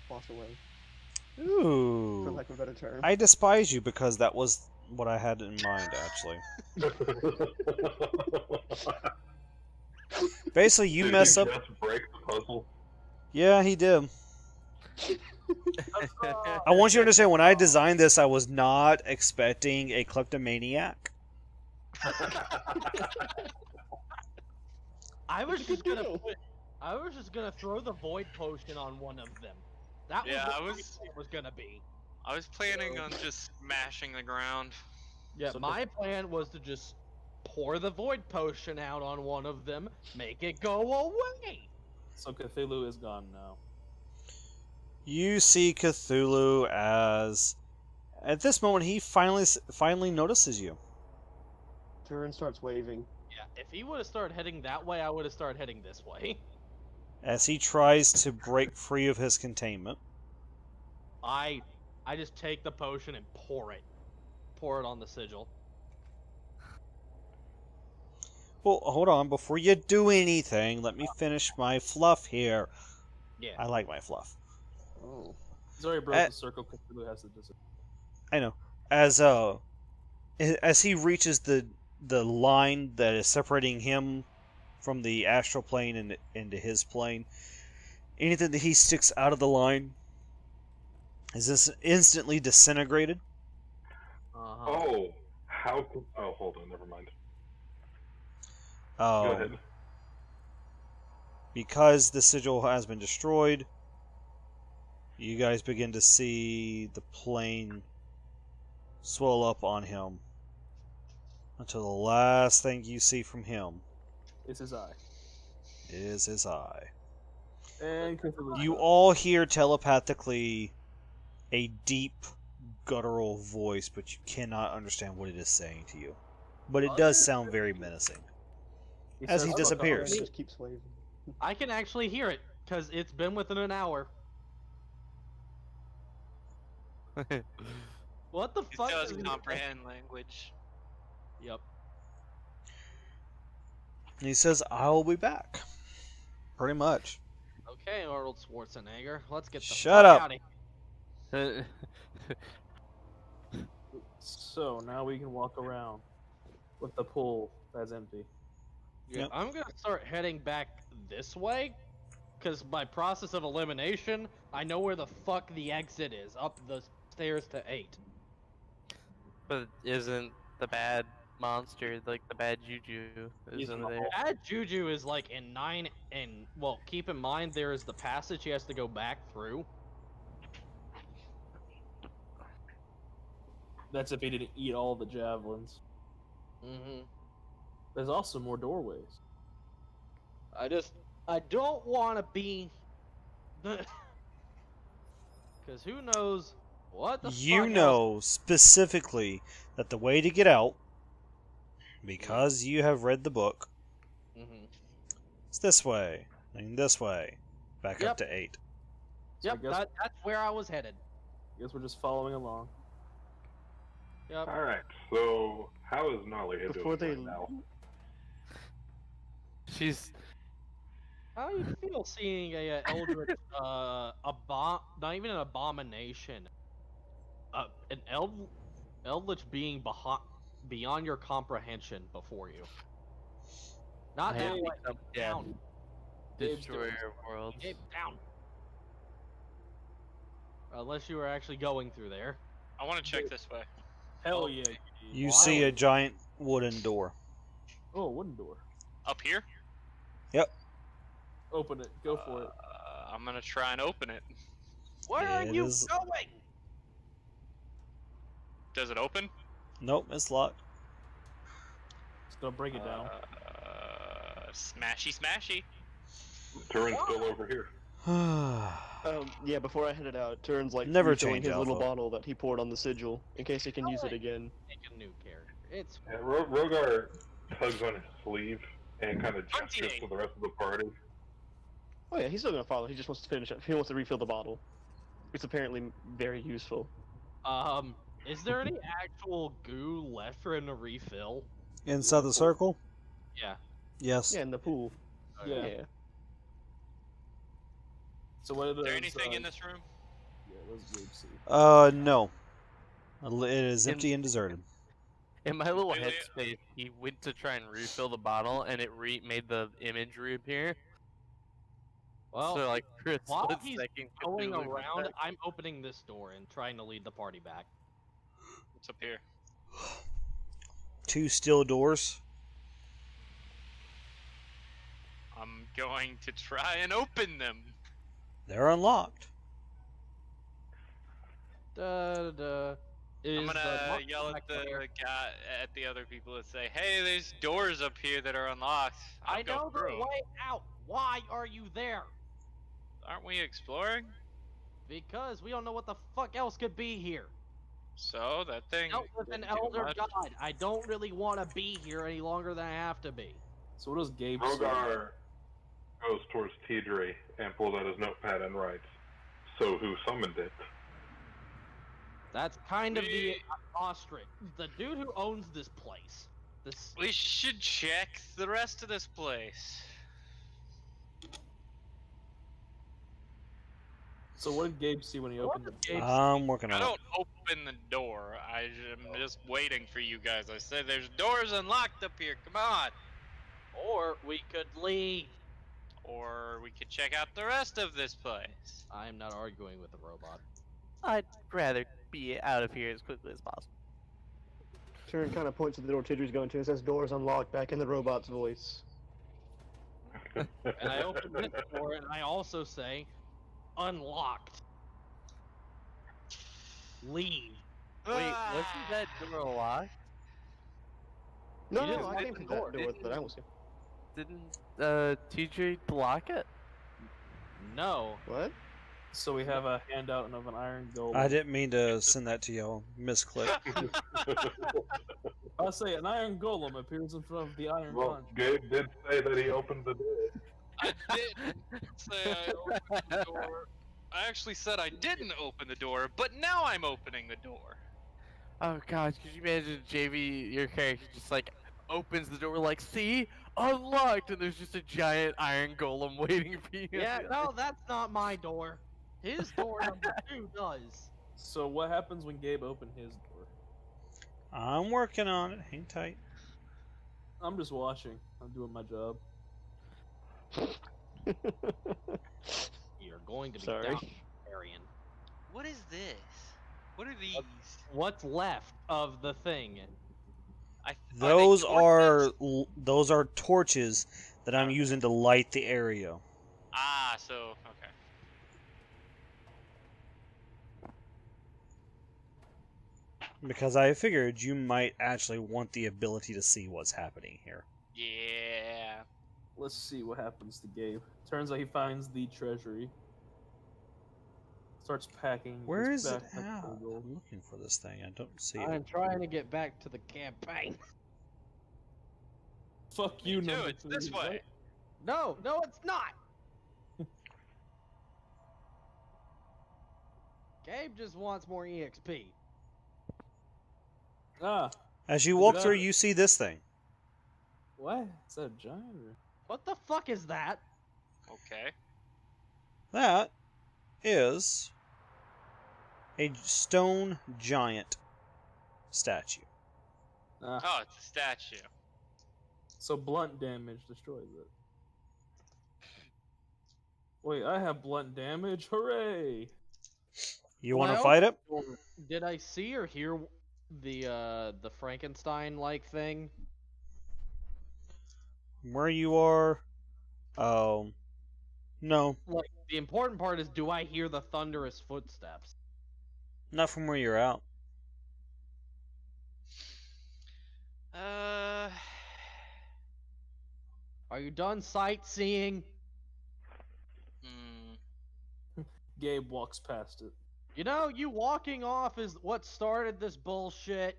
wash away, for. for Ooh. lack of a better term. I despise you because that was what I had in mind, actually. Basically, you Did mess you up. just break the puzzle? Yeah, he did. I want you to understand, when I designed this, I was not expecting a kleptomaniac. I was What'd you just gonna do? I was just gonna throw the void potion on one of them. That was Yeah, what I my was- plan was gonna be. I was planning on just smashing the ground. Yeah, So my plan was to just pour the void potion out on one of them, make it go away. So Cthulhu is gone now. You see Cthulhu as, at this moment, he finally notices you. Turin starts waving. Yeah, if he would have started heading that way, I would have started heading this way. As he tries to break free of his containment. I just take the potion and pour it on the sigil. Well, hold on. Before you do anything, let me finish my fluff here. Yeah. I like my fluff. Oh. He's already broke the circle. Cthulhu has to disappear. I know. As he reaches the line that is separating him from the astral plane and into his plane, anything that he sticks out of the line is this instantly disintegrated. Oh, how? Oh, hold on. Never mind. Go ahead. Because the sigil has been destroyed, you guys begin to see the plane swell up on him until the last thing you see from him It's his eye. is his eye. And Cthulhu's You eye. all hear telepathically a deep, guttural voice, but you cannot understand what it is saying to you. But it does sound very menacing. As he says, disappears. Turin just keeps waving. I can actually hear it because it's been within an hour. What the He fuck? does is- comprehend language. Yep. And he says, "I'll be back." Pretty much. Okay, Arnold Schwarzenegger, let's get the Shut fuck up. out of here. So now we can walk around with the pool that's empty. Yeah, Yep. I'm gonna start heading back this way, because by process of elimination, I know where the fuck the exit is, up the stairs to 8. But isn't the bad monster, like the bad juju, isn't there? Bad Juju is like in 9, and, well, keep in mind there is the passage he has to go back through. That's if he didn't eat all the javelins. Mm-hmm. There's also more doorways. I don't want to be... Because who knows what the You fuck know specifically that the way to get out, because you have read the book, Mm-hmm. is this way, and this way, back up Yep. to 8. So I Yep, guess- that's where I was headed. Guess we're just following along. Yep. All right. So, how is Nalia Before doing they right now? She's How do you feel seeing a eldritch, not even an abomination, an eldritch being beyond your comprehension before you? Not I that have way, become down. Dave's doing destroyer of worlds. Gabe, down. Unless you were actually going through there. I want to check this way. Hell yeah. You see a giant wooden door. Oh, wooden door. Up here? Open it. Go for it. I'm gonna try and open it. Where are It you is- going? Does it open? Nope, it's locked. Just gonna break it down. Smashy, smashy. Turin's still over here. Yeah, before I headed out, Turin's like Never refilling change his little Alpha. bottle that he poured on the sigil in case he can use it again. Make a new character. It's Yeah, Rogar tugs on his sleeve and kind of gestures Hunting. to the rest of the party. Oh yeah, he's still gonna follow. He just wants to finish it. He wants to refill the bottle. It's apparently very useful. Is there any actual goo left for him to refill? Inside the circle? Yeah. Yes. Yeah, in the pool. Yeah. Yeah. So what Is are there anything in this room? Yeah, let's Gabe see. No. It is empty and deserted. In my little Wait, wait. headspace, he went to try and refill the bottle, and it made the image reappear. Well, so like for a while split he's second, going Cthulhu was around, back. I'm opening this door and trying to lead the party back. What's up here? 2 steel doors. I'm going to try and open them. They're unlocked. I'm gonna yell at the guy, at the other people that say, "Hey, there's doors up here that are unlocked." I I'll go know the through 'em." way out. Why are you there? Aren't we exploring? Because we don't know what the fuck else could be here. So that thing. Dealt with an didn't do elder much. god. I don't really want to be here any longer than I have to be. So what does Gabe say? Rogar goes towards Tidri and pulls out his notepad and writes, "So who summoned it?" That's kind of the We- ostrich. The dude who owns this place. This. We should check the rest of this place. So what did Gabe see when he opened the gate? I'm working I on it. don't open the door. I'm just waiting for you guys. I said there's doors unlocked up here. Come on. Or we could leave. Or we could check out the rest of this place. I am not arguing with the robot. I'd rather be out of here as quickly as possible. Turin kind of points to the door Tidri's going to and says, "Doors unlocked," back in the robot's voice. And I open this door and I also say, unlocked. Leave. Wait, wasn't that door locked? No, You no, didn't I open came the to that door, door, but I was here. Didn't TJ block it? No. What? So we have a handout of an iron golem. I didn't mean to send that to y'all. Misclick. I'll say an iron golem appears in front of the iron Well, punch. Gabe did say that he opened the door. I didn't say I opened the door. I actually said I didn't open the door, but now I'm opening the door. Oh gosh, could you imagine JV, your character just like opens the door like, see? Unlocked! And there's just a giant iron golem waiting for you. Yeah, no, that's not my door. His door number 2 does. So what happens when Gabe opened his door? I'm working on it. Hang tight. I'm just watching. I'm doing my job. You're going to be Sorry. down, Arian. What is this? What are these? What's left of the thing? Those are torches that I'm using to light the area. Ah, so okay. Because I figured you might actually want the ability to see what's happening here. Yeah. Let's see what happens to Gabe. Turns out he finds the treasury. Starts packing. Where his is it backpack at? full of gold. I'm looking for this thing. I don't see I'm it. trying to get back to the campaign. Fuck you, Me too, number it's 3. this way. No, no, it's not. Gabe just wants more EXP. Ah, As you Is walk it through, a- you see this thing. what? Is that a giant? Or... What the fuck is that? Okay. That is a stone giant statue. Ah, Oh, it's a statue. so blunt damage destroys it. Wait, I have blunt damage. Hooray! You want to Well- fight it? Did I see or hear the Frankenstein-like thing? Where you are? Oh, no, Like, the important part is, do I hear the thunderous footsteps? not from where you're out. Are you done sightseeing? Gabe walks past it. You know, you walking off is what started this bullshit.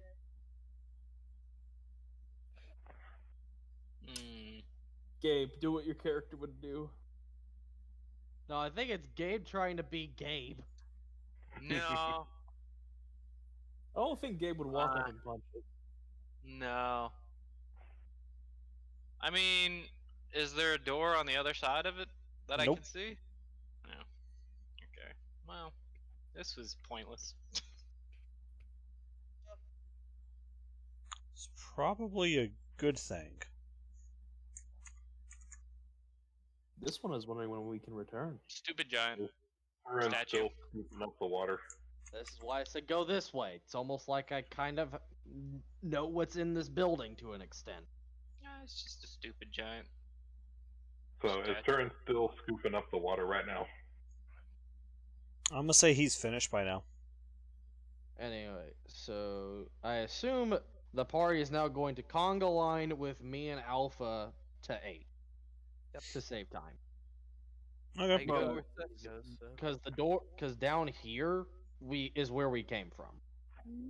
Gabe, do what your character would do. No, I think it's Gabe trying to be Gabe. No. I don't think Gabe would walk up and punch it. No. I mean, is there a door on the other side of it that I Nope. can see? No. Okay. Well, this was pointless. It's probably a good thing. This one is wondering when we can return. Stupid giant. We're in Statue. still scooping up the water. This is why I said go this way. It's almost like I kind of know what's in this building to an extent. Yeah, it's just a stupid giant. So is Turin still scooping up the water right now? I'm gonna say he's finished by now. Anyway, so I assume the party is now going to conga line with me and Alpha to 8. Yep. To save time. Okay. go where Seth goes. So. Because down here is where we came from.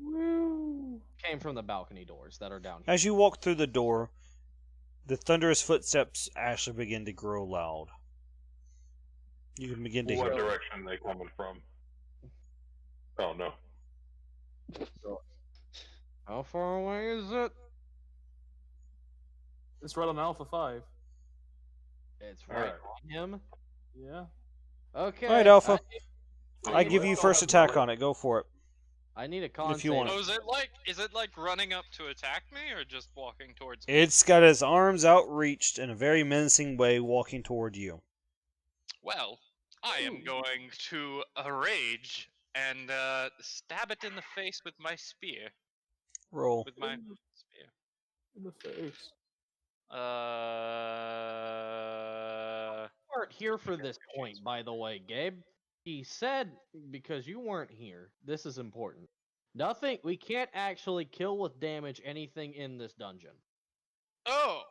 Woo. Came from the balcony doors that are down here. As you walk through the door, the thunderous footsteps actually begin to grow loud. You can begin to What hear. direction are they coming from? Oh no. How far away is it? It's right on Alpha 5. It's All right right. on him. Yeah. Okay. All right, Alpha. I I need give a you con- first attack on it. Go for it. I need a con If you want. save. Oh, is it like running up to attack me, or just walking towards me? It's got its arms outreached in a very menacing way, walking toward you. Well, I am going to rage and stab it in the face with my spear. Roll. With my spear. In the face. Weren't here for this point, by the way, Gabe. He said, because you weren't here, this is important. Nothing, we can't actually kill with damage anything in this dungeon. Oh,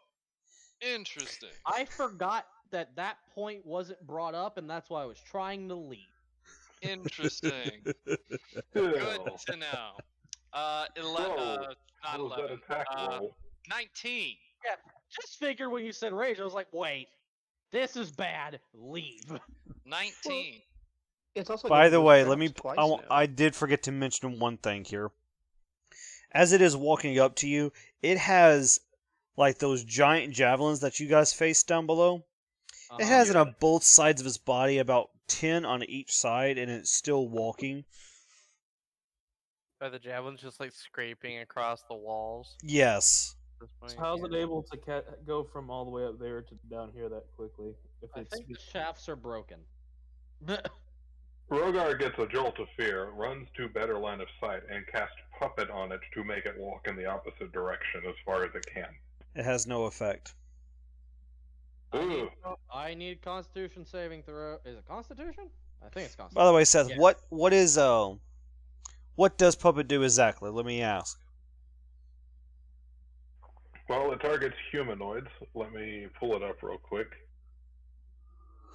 interesting. I forgot that point wasn't brought up, and that's why I was trying to leave. Interesting. Still, Good to know. 11. So, Not what was that 11. attack roll? 19. Just figured when you said rage, I was like, wait, this is bad. Leave. 19. It's also By gonna the move way, traps let me. twice I, now. I did forget to mention one thing here. As it is walking up to you, it has like those giant javelins that you guys faced down below. It has it on both sides of its body, about 10 on each side, and it's still walking. Are the javelins just like scraping across the walls? Yes. At this point? So how's it able to go from all the way up there to down here that quickly? If I it's think the shafts are broken. Rogar gets a jolt of fear, runs to better line of sight, and casts Puppet on it to make it walk in the opposite direction as far as it can. It has no effect. Ooh. I need Constitution saving throw. Is it Constitution? I think it's Constitution. By the way, Seth, Yeah. what does Puppet do exactly? Let me ask. Well, it targets humanoids. Let me pull it up real quick.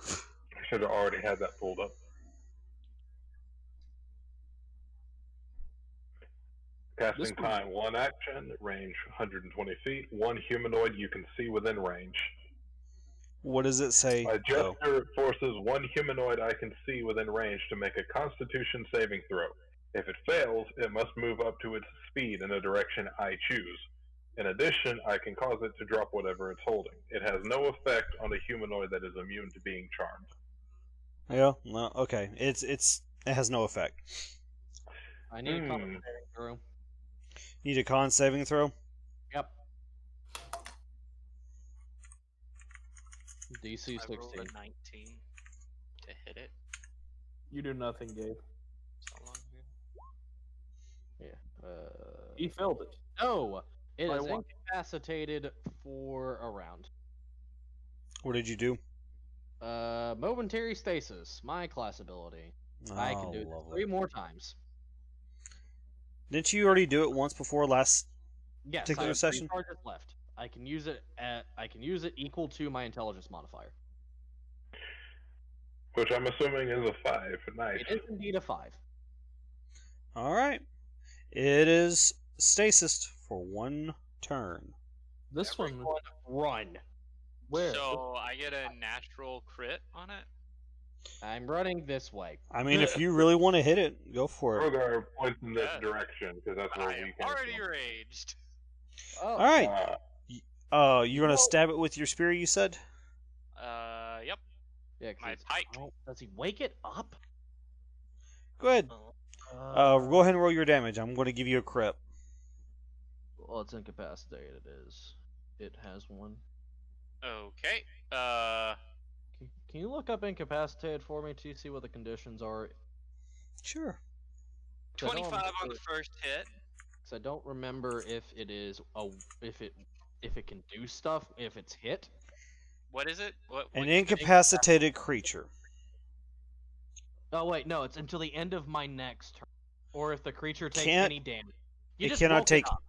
I should have already had that pulled up. Casting time, 1 action, range 120 feet. 1 humanoid you can see within range. What does it say? My though? gesture forces 1 humanoid I can see within range to make a Constitution saving throw. If it fails, it must move up to its speed in a direction I choose. In addition, I can cause it to drop whatever it's holding. It has no effect on a humanoid that is immune to being charmed. Yeah. No. Okay. It has no effect. I need a con saving throw. Need a con saving throw. Yep. DC I rolled 16. a 19 to hit it. You do nothing, Gabe. So long here. Yeah. He failed it. No, it By is one. incapacitated for a round. What did you do? Momentary stasis, my class ability. I can do this lovely. 3 more times. Didn't you already do it once before last? Yes, Particular I have session? 3 charges left. I can use it equal to my intelligence modifier. Which I'm assuming is a 5. Nice. It is indeed a 5. All right. It is stasis for 1 turn. This one, Run. where? So I get a natural crit on it. I'm running this way. I mean, if you really want to hit it, go for it. Rogar points in this Yeah. direction because that's But where I we am came already from. raged. Oh, All right. Uh, You're gonna stab it with your spear, you said? Yep. yeah, 'cause My it's- pike. oh, does he wake it up? Go ahead. Go ahead and roll your damage. I'm going to give you a crit. Well, it's incapacitated. It has 1. Okay. Can you look up incapacitated for me to see what the conditions are? Sure. 25 on the remember- first hit. Because I don't remember if it is if it can do stuff if it's hit. What is it? What? An what- incapacitated creature. Oh wait, no, it's until the end of my next turn, or if the creature takes Can't- any damage. You It just cannot woke take. up.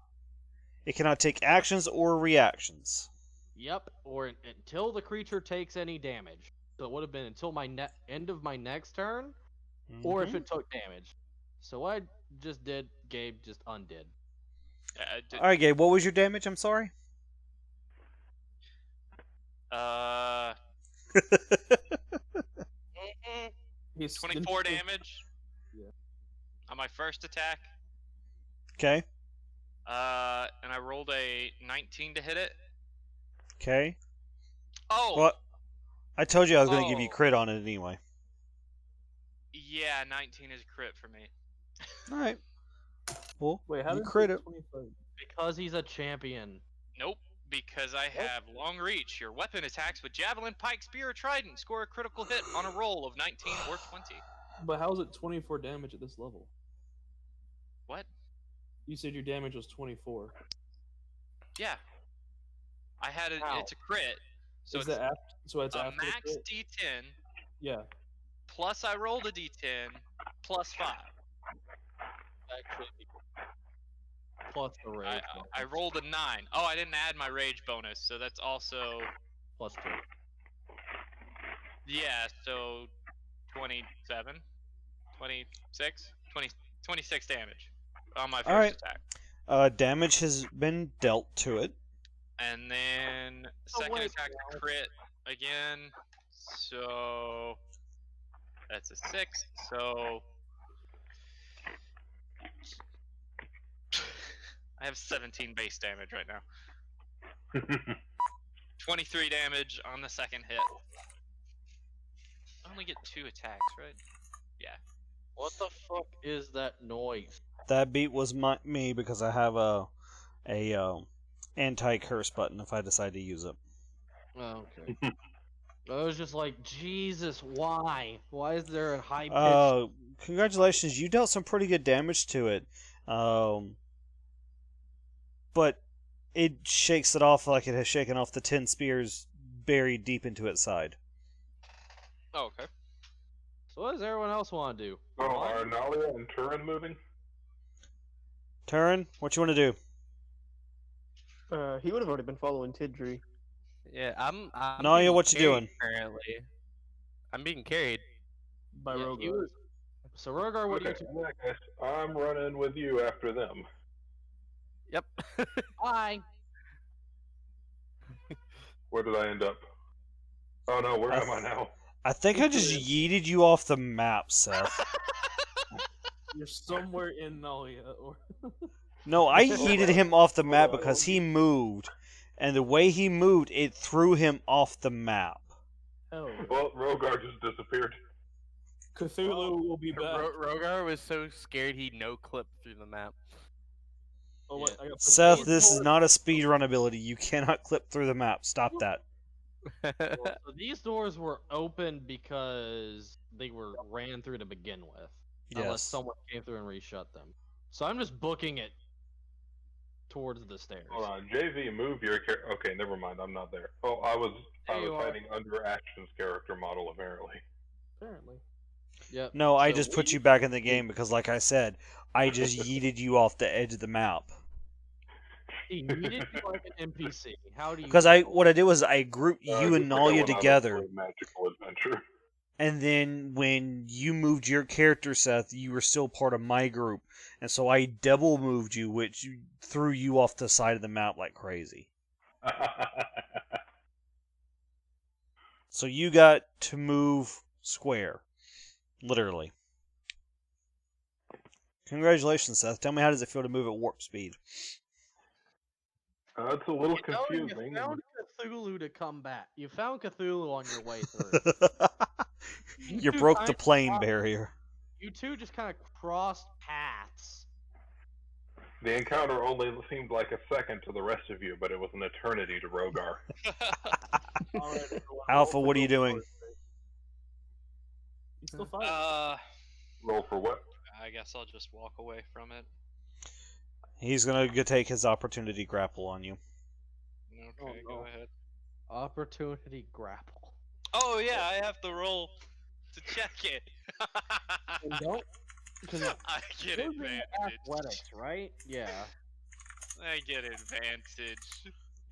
It cannot take actions or reactions. Yep, or until the creature takes any damage. So it would have been until my end of my next turn, or if Mhm. it took damage. So what I just did, Gabe just undid. Alright, Gabe, what was your damage? I'm sorry? He's 24 damage. Yeah. On my first attack. Okay. And I rolled a 19 to hit it. Okay. Oh! Well, I told you I was going to give you Oh. crit on it anyway. Yeah, 19 is crit for me. Alright. Well, Wait, how you did crit he it. get 25? Because he's a champion. Nope, because I have long reach. Your weapon attacks with javelin, pike, spear, or trident score a critical hit on a roll of 19 or 20. But how is it 24 damage at this level? What? You said your damage was 24. Yeah. I had it. How? It's a crit. So Is it's that after? So it's a after the max crit? D10 Yeah. plus I rolled a D10 plus 5. Actually, plus the rage. I rolled a 9. Oh, I didn't add my rage bonus, so that's also Plus 2. yeah. So 27, 26, 26 damage on my first Alright. attack. Damage has been dealt to it. And then second wait, attack crit again. So that's a 6. So I have 17 base damage right now. 23 damage on the second hit. I only get 2 attacks, right? Yeah. What the fuck is that noise? That beat was me because I have a anti-curse button if I decide to use it. Oh, okay. I was just like, Jesus, why? Why is there a high pitch? Congratulations, you dealt some pretty good damage to it. But it shakes it off like it has shaken off the 10 spears buried deep into its side. Oh, okay. So what does everyone else want to do? Oh, are Nalia and Turin moving? Turin, what you want to do? He would have already been following Tidri. Yeah, I'm Nalia, being what you carried doing? Currently, I'm being carried. By Yeah, Rogar. he was- So Rogar, what do you Okay, do? in that case, I'm running with you after them. Yep. Bye. Where did I end up? Oh no, where am I now? I think I just yeeted you off the map, Seth. You're somewhere in Nalia, or No, I yeeted him off the map because he moved. And the way he moved, it threw him off the map. hell. Well, Rogar just disappeared. Cthulhu will be back. Rogar was so scared he no clipped through the map. Oh, wait, I got Seth, this is not a speedrun ability. You cannot clip through the map. Stop that. So these doors were open because they were ran through to begin with. Unless Yes. someone came through and reshut them. So I'm just booking it towards the stairs. Hold on, JV, move your character. Okay, never mind. I'm not there. Oh, I was There you are. hiding under Action's character model apparently. Apparently. Yep. No, I So just put we- you back in the game because, like I said, I just yeeted you off the edge of the map. He needed to be like an NPC. How do you? Because what I did was I grouped you Just and like Nalia when I was together, playing Magical Adventure. and then when you moved your character, Seth, you were still part of my group, and so I double moved you, which threw you off the side of the map like crazy. So you got to move square, literally. Congratulations, Seth. Tell me, how does it feel to move at warp speed? It's a little You know, confusing. You found Cthulhu to come back. You found Cthulhu on your way through. You two broke the kinda plane crossed- barrier. You two just kind of crossed paths. The encounter only seemed like a second to the rest of you, but it was an eternity to Rogar. Alright, everyone, Alpha, roll what are you for doing? Rogar. He's still fighting. Roll for what? I guess I'll just walk away from it. He's gonna go take his opportunity grapple on you. Okay, no. go ahead. Opportunity grapple. Oh yeah, I have to roll to check it. And don't. Because I get advantage. athletics, right? Yeah. I get advantage.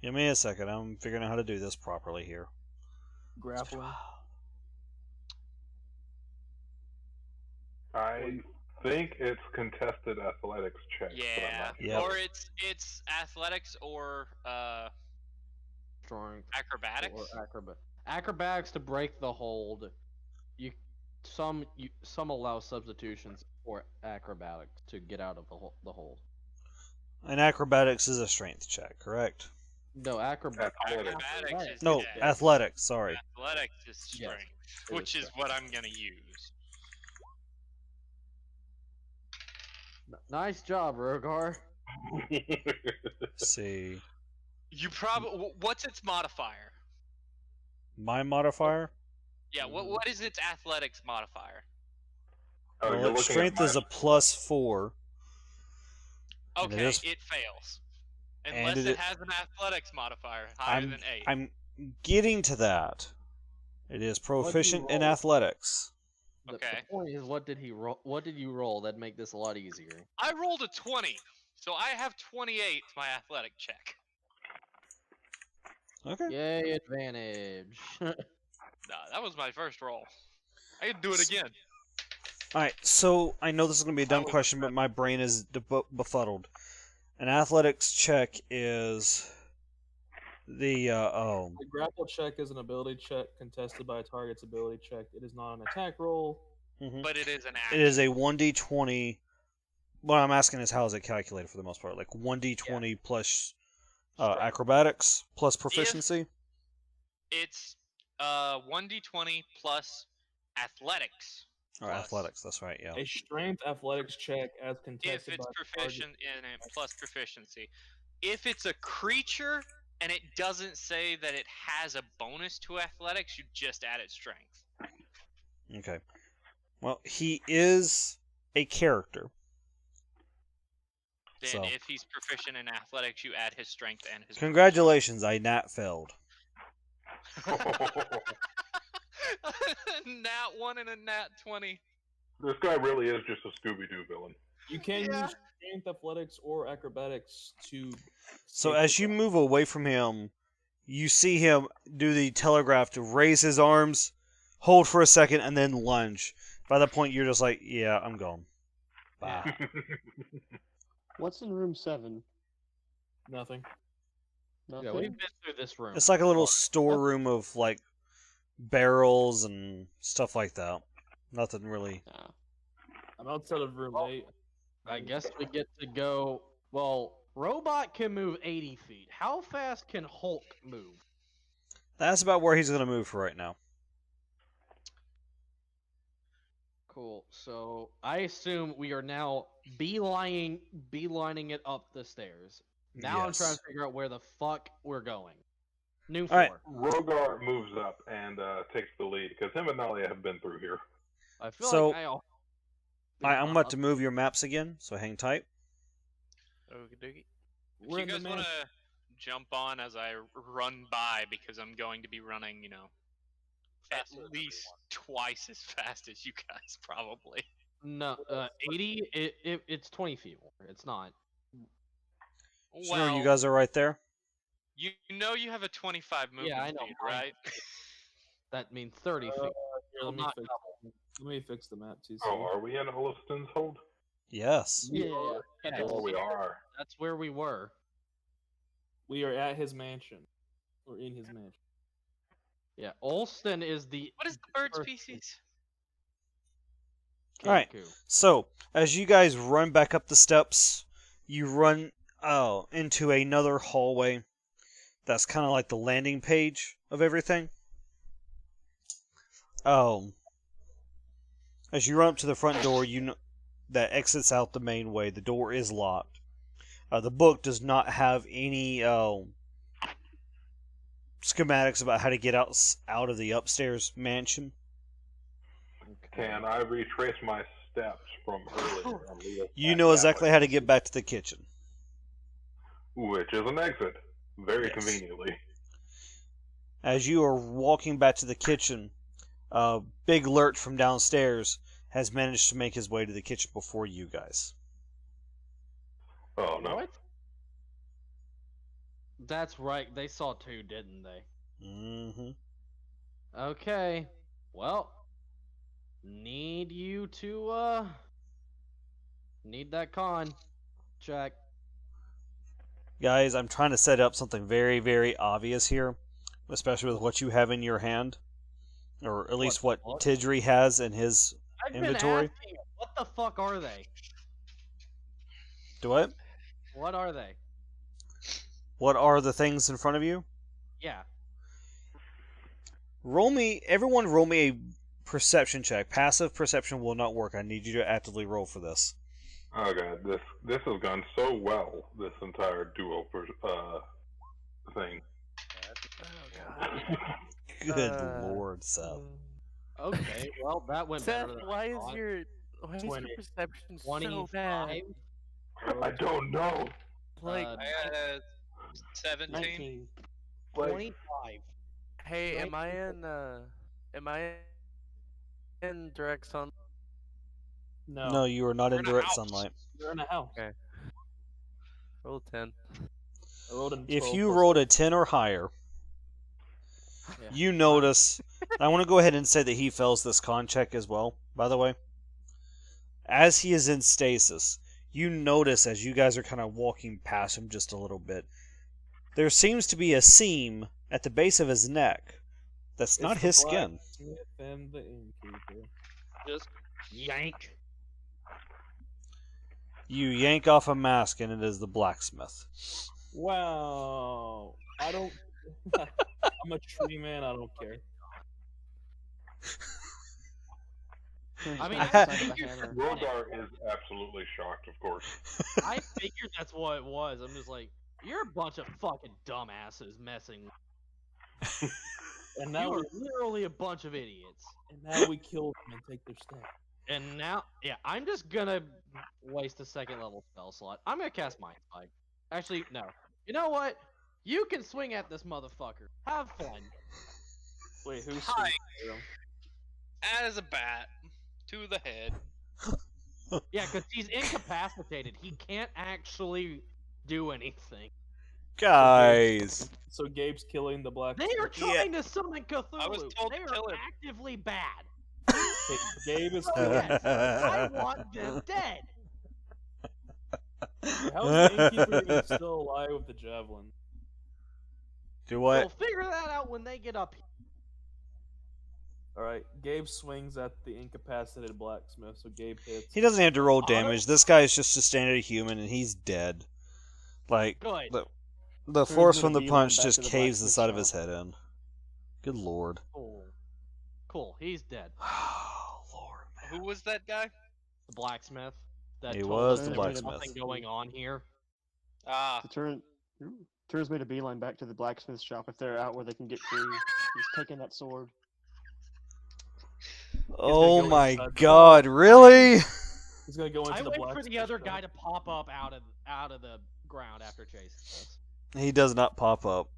Give me a second. I'm figuring out how to do this properly here. Grappling. I think it's contested athletics check. Yeah. Yep. Or it's athletics or Strength acrobatics. or acrobatics to break the hold. Some allow substitutions for acrobatics to get out of the hold. And acrobatics is a strength check, correct? No, acrobatics. Acrobatics is No, yeah, athletics. Sorry. athletics is strength, it which is is what I'm gonna use. Nice job, Rogar. Let's see. You probably what's its modifier? My modifier? Yeah, what is its athletics modifier? Oh, Well, you're its looking strength at is a +4. And it Okay, is- it fails. and Unless it it is- has an athletics modifier higher than 8. I'm getting to that. It is proficient in roll? athletics. Okay. The point is, what did he roll? What did you roll that'd make this a lot easier? I rolled a 20, so I have 28 my athletic check. Okay. Yay, advantage. Nah, that was my first roll. I can do it again. Alright, so I know this is going to be a dumb was question, but my brain is befuddled. An athletics check is the, A grapple check is an ability check contested by a target's ability check. It is not an attack roll. But it is an action. it is a 1d20. What I'm asking is how is it calculated for the most part? Like 1d20 plus acrobatics plus proficiency? It's 1d20 plus athletics. Or plus. athletics, that's right, yeah. A strength athletics check as If contested it's by a target. proficient in it, plus proficiency. If it's a creature and it doesn't say that it has a bonus to athletics, you just add its strength. Okay. Well, he is a character. Then So. if he's proficient in athletics, you add his strength and his Congratulations, I nat failed. Nat 1 and a nat 20. This guy really is just a Scooby-Doo villain. You can Yeah. use strength athletics or acrobatics to. So escape as the you grapple. move away from him, you see him do the telegraph to raise his arms, hold for a second, and then lunge. By that point, you're just like, yeah, I'm gone. Bye. What's in room 7? Nothing. Nothing. Yeah, we've been through this room. It's like a little storeroom of like barrels and stuff like that. Nothing really. Ah. I'm outside of room 8. I guess we get to go. Well, Robot can move 80 feet. How fast can Hulk move? That's about where he's gonna move for right now. Cool. So I assume we are now beelining it up the stairs. Now I'm trying Yes. to figure out where the fuck we're going. New All right. floor. Rogar moves up and takes the lead because him and Nalia have been through here. I feel So- like I. All right, I'm about to move your maps again, so hang tight. Okey-dokey. We're If in you the guys want to jump on as I run by, because I'm going to be running, at least twice as fast as you guys, probably. No, 80. It's 20 feet more. It's not. So you know you guys are right there. you know you have a 25 movement Yeah, I know. speed, right? That means 30 feet. Here, Well, let me not fix. double. Let me fix the map too. Oh, are we in Olafston's hold? Yes. Yeah. Oh, we are. That's where we were. We are at his mansion, or in his mansion. Yeah, Olston is the. What is the bird First- species? Alright. Kenku. So as you guys run back up the steps, you run into another hallway. That's kind of like the landing page of everything. As you run up to the front door, you know that exits out the main way. The door is locked. The book does not have any schematics about how to get out of the upstairs mansion. Can I retrace my steps from earlier? and lead us You back know that exactly way? how to get back to the kitchen. Which is an exit, very Yes. conveniently. As you are walking back to the kitchen, Big Lurch from downstairs has managed to make his way to the kitchen before you guys. Oh no. What? That's right. They saw two, didn't they? Mm-hmm. Okay. Well, need you to need that con check. Guys, I'm trying to set up something very, very obvious here, especially with what you have in your hand, or at least what Tidri has in his I've inventory. been asking, what the fuck are they? Do what? What are they? What are the things in front of you? Yeah. Everyone roll me a perception check. Passive perception will not work. I need you to actively roll for this. Oh god, this has gone so well. This entire duo thing. Good lord, Seth. Okay, well that went Seth, better than why I is thought. your perception so bad? 25. I don't know. Like, I had 17. 19. 25. hey, am I in direct sun? No, you are not We're in in a direct house. sunlight. You're in a house. Okay. Roll 10. I rolled a If 12 you plus rolled a 10 or higher, Yeah. you notice. I want to go ahead and say that he fails this con check as well, by the way. As he is in stasis, you notice as you guys are kind of walking past him just a little bit, there seems to be a seam at the base of his neck that's It's not the his skin. blacksmith and the innkeeper. Just yank. You yank off a mask and it is the blacksmith. Wow. I don't. I'm a tree man. I don't care. I mean, I- Rogar is absolutely shocked, of course. I figured that's what it was. I'm just like, you're a bunch of fucking dumbasses messing. And You now are we literally a bunch of idiots. we kill them and take their stuff. And now, yeah, I'm just gonna waste a second level spell slot. I'm gonna cast Mind Spike. Actually, no. You know what? You can swing at this motherfucker. Have fun. Wait, who's Hi. swinging? As a bat to the head. Yeah, because he's incapacitated. He can't actually do anything. Guys, So Gabe's killing the black. They are trying to summon Cthulhu. I was told they to are kill him. actively bad. Gabe is So killing. yes, I want them dead. How is the innkeeper even still alive with the javelin? do We'll what? figure that out when they get up here. All right, Gabe swings at the incapacitated blacksmith, so Gabe hits. He doesn't have to roll damage. This guy is just a standard human and he's dead. Like, Good. the Turns force into from the beeline punch back just to the caves the blacksmith side of his shop. head in. Good lord. Cool. Cool. He's dead. Oh, lord, man. Who was that guy? The blacksmith. That He told was us the there was blacksmith. nothing going on here. Ah, Turns made a beeline back to the blacksmith shop if they're out where they can get free. He's taking that sword. Oh go my inside the god, really? He's gonna go into I the wait for blacksmith the other shop. guy to pop up out of the ground after chasing us. He does not pop up.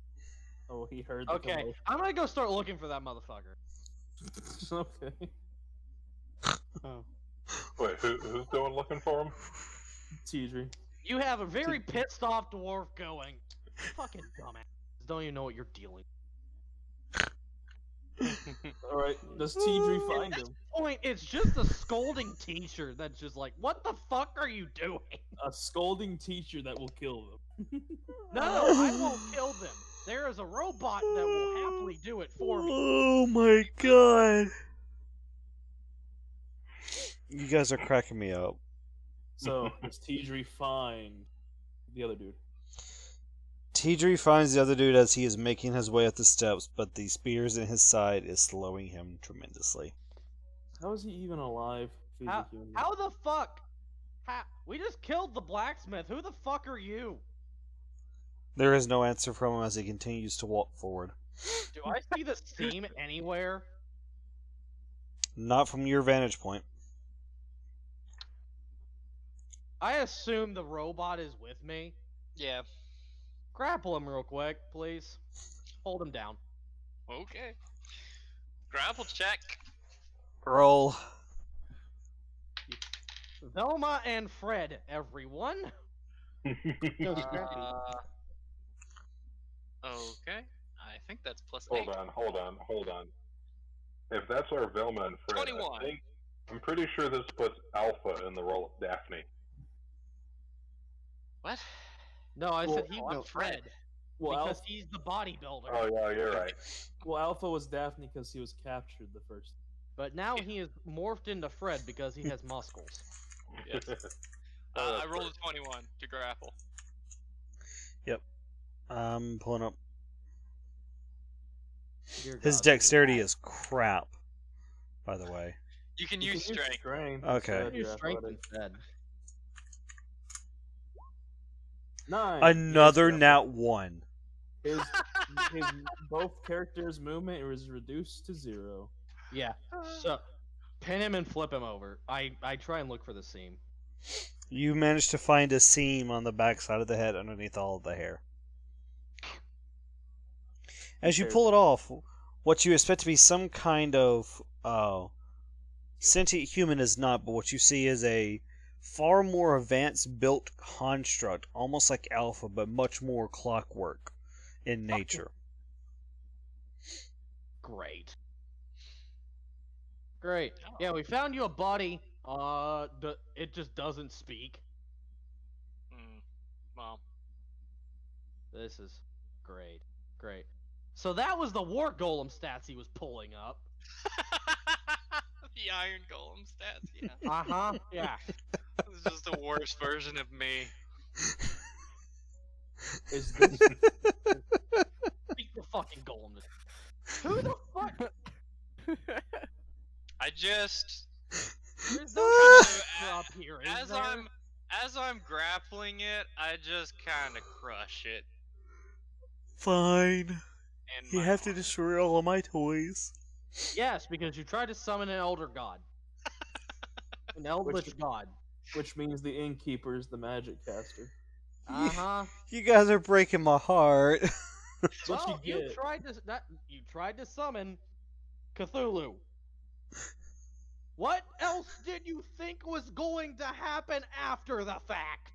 Oh, he heard the Okay, commotion. I'm gonna go start looking for that motherfucker. Okay. Oh. Wait, who's doing looking for him? Tidri. You have a very pissed off dwarf going, fucking dumbass. Don't even know what you're dealing. All right, does Tidri find At him? this point, it's just a scolding teacher that's just like, what the fuck are you doing? A scolding teacher that will kill them. No, I won't kill them. There is a robot that will happily do it for me. Oh my god. You guys are cracking me up. So does Tidri find the other dude? Tidri finds the other dude as he is making his way up the steps, but the spears in his side is slowing him tremendously. How is he even alive? If he's a human? How the fuck? We just killed the blacksmith. Who the fuck are you? There is no answer from him as he continues to walk forward. Do I see the seam anywhere? Not from your vantage point. I assume the robot is with me. yeah. Grapple him real quick, please. Hold him down. Okay. Grapple check. Roll. Velma and Fred, everyone. No, Scrappy. Okay. I think that's plus Hold 8. on. If that's our Velma and Fred, 21. I'm pretty sure this puts Alpha in the role of Daphne. What? No, I Well, said he was no. Fred Well, because he's the bodybuilder. Oh yeah, you're right. well, Alpha was Daphne because he was captured the first. But now he is morphed into Fred because he has muscles. Yes. Oh, I that's rolled a 21 to grapple. I'm pulling up. Dear His God, dexterity is crap, by the way. You can You use can strength. strength Okay. instead, Use your strength athletic. instead. 9. Another Yes, nat 1. his both characters' movement was reduced to 0. Yeah. So pin him and flip him over. I try and look for the seam. You managed to find a seam on the backside of the head underneath all of the hair. As you pull it off, what you expect to be some kind of sentient human is not, but what you see is a far more advanced built construct, almost like Alpha, but much more clockwork in nature. Great. Great. Yeah, we found you a body. It just doesn't speak. Well, This is great. Great. So that was the war golem stats he was pulling up. the Iron Golem stats, yeah. Uh-huh. Yeah. This is just the worst version of me. Is this Beat the fucking golem. Who the fuck? I just There's no Kinda, up here, is as there? I'm grappling it, I just kind of crush it. Fine. And You my have to arm. destroy all of my toys. Yes, because you tried to summon an elder god. An eldritch god. which means the innkeeper is the magic caster. Uh-huh. You guys are breaking my heart. That's what Well, you get. you tried to summon Cthulhu. What else did you think was going to happen after the fact?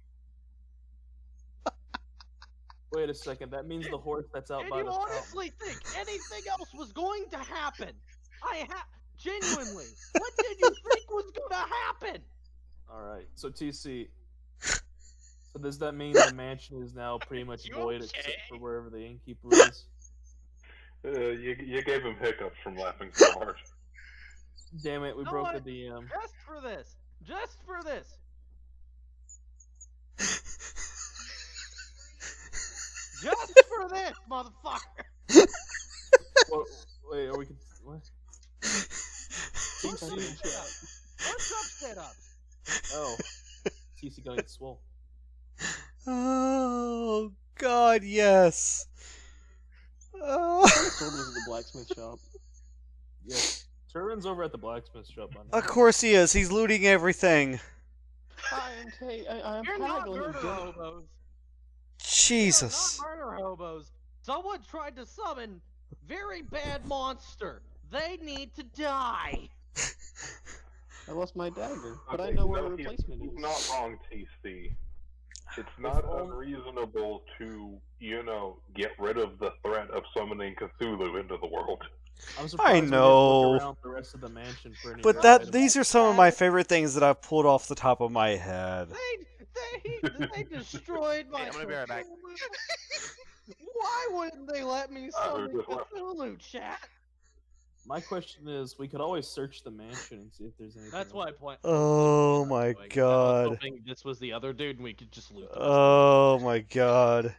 Wait a second, that means the horse that's out And by you the fountain. honestly think anything else was going to happen? Genuinely, what did you think was going to happen? Alright, so TC. So does that mean the mansion is now pretty much You void okay? except for wherever the innkeeper is? You gave him hiccups from laughing so hard. Damn it, we No, broke I- the DM. Just for this. Just for this. Just for this, motherfucker. What, wait, are we? What? Push up set up. Oh, TC gonna get swole. Oh, God, yes. Oh. Sword was at the blacksmith shop. Yes, Turin's over at the blacksmith shop. On Of course he is. He's looting everything. I'm You're not haggling murder down. hobos. Jesus. You're not murder hobos. Someone tried to summon very bad monster. They need to die. I lost my dagger, but I Okay, know where no, the replacement he's is. not wrong, TC. It's not unreasonable to, get rid of the threat of summoning Cthulhu into the world. I'm surprised we didn't know. look around the rest of the mansion for any But rare that items. these are some of my favorite things that I've pulled off the top of my head. They destroyed my. Hey, I'm gonna be right back. Why wouldn't they let me I heard summon this one. Cthulhu, chat? My question is, we could always search the mansion and see if there's anything. That's else. why I point. Oh my I was God. hoping this was the other dude and we could just loot. Oh my God.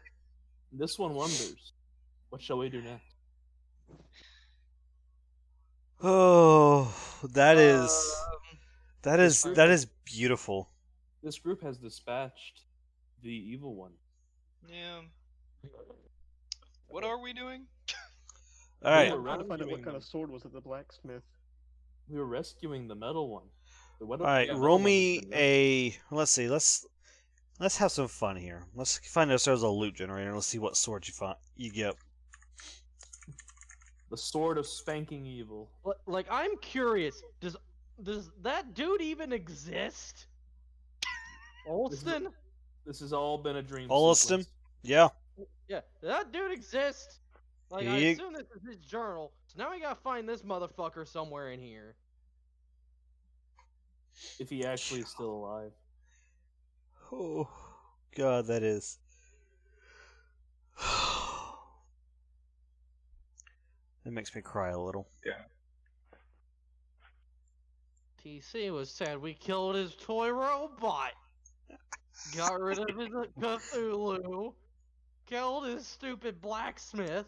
This one wonders. What shall we do next? Oh, that This is beautiful. This group has dispatched the evil one. Yeah. What are we doing? All right. I'm trying to find out rescuing what kind them. of sword was at the blacksmith. We were rescuing the metal one. All right, roll me a. Let's see. Let's have some fun here. Let's find ourselves a loot generator. Let's see what sword you get. The sword of spanking evil. Like, I'm curious. Does that dude even exist? Olston? This has all been a dream. Olston? sequence. Yeah. Yeah, does that dude exist? Like, I He- assume this is his journal. So now we gotta find this motherfucker somewhere in here. If he actually is still alive. Oh, God, that is. That makes me cry a little. Yeah. TC was sad we killed his toy robot. Got rid of his Cthulhu. Killed his stupid blacksmith.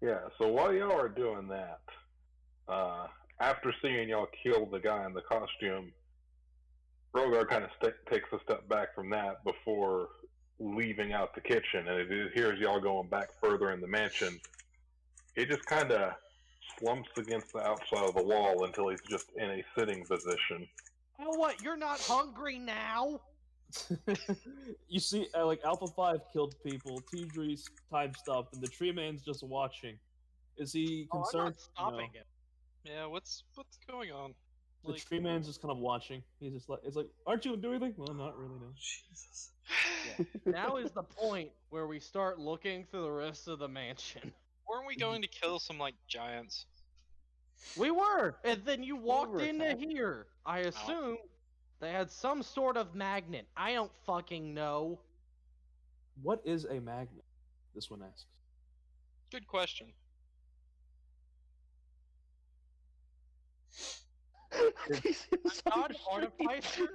Yeah, so while y'all are doing that, after seeing y'all kill the guy in the costume, Rogar kind of takes a step back from that before leaving out the kitchen, and it hears y'all going back further in the mansion. He just kind of slumps against the outside of the wall until he's just in a sitting position. Oh, what? You're not hungry now? You see, like Alpha 5 killed people, Tidri's time stopped, and the tree man's just watching. Is he concerned? I'm not stopping him. Yeah, what's going on? The tree man's just kind of watching. He's just like, it's like, aren't you doing anything? Well, not really, no. Jesus. Yeah. Now is the point where we start looking through the rest of the mansion. Weren't we going to kill some like giants? We were, and then you walked were into attacked. here. I assume they had some sort of magnet. I don't fucking know. What is a magnet? This one asks. Good question. I'm not an artificer,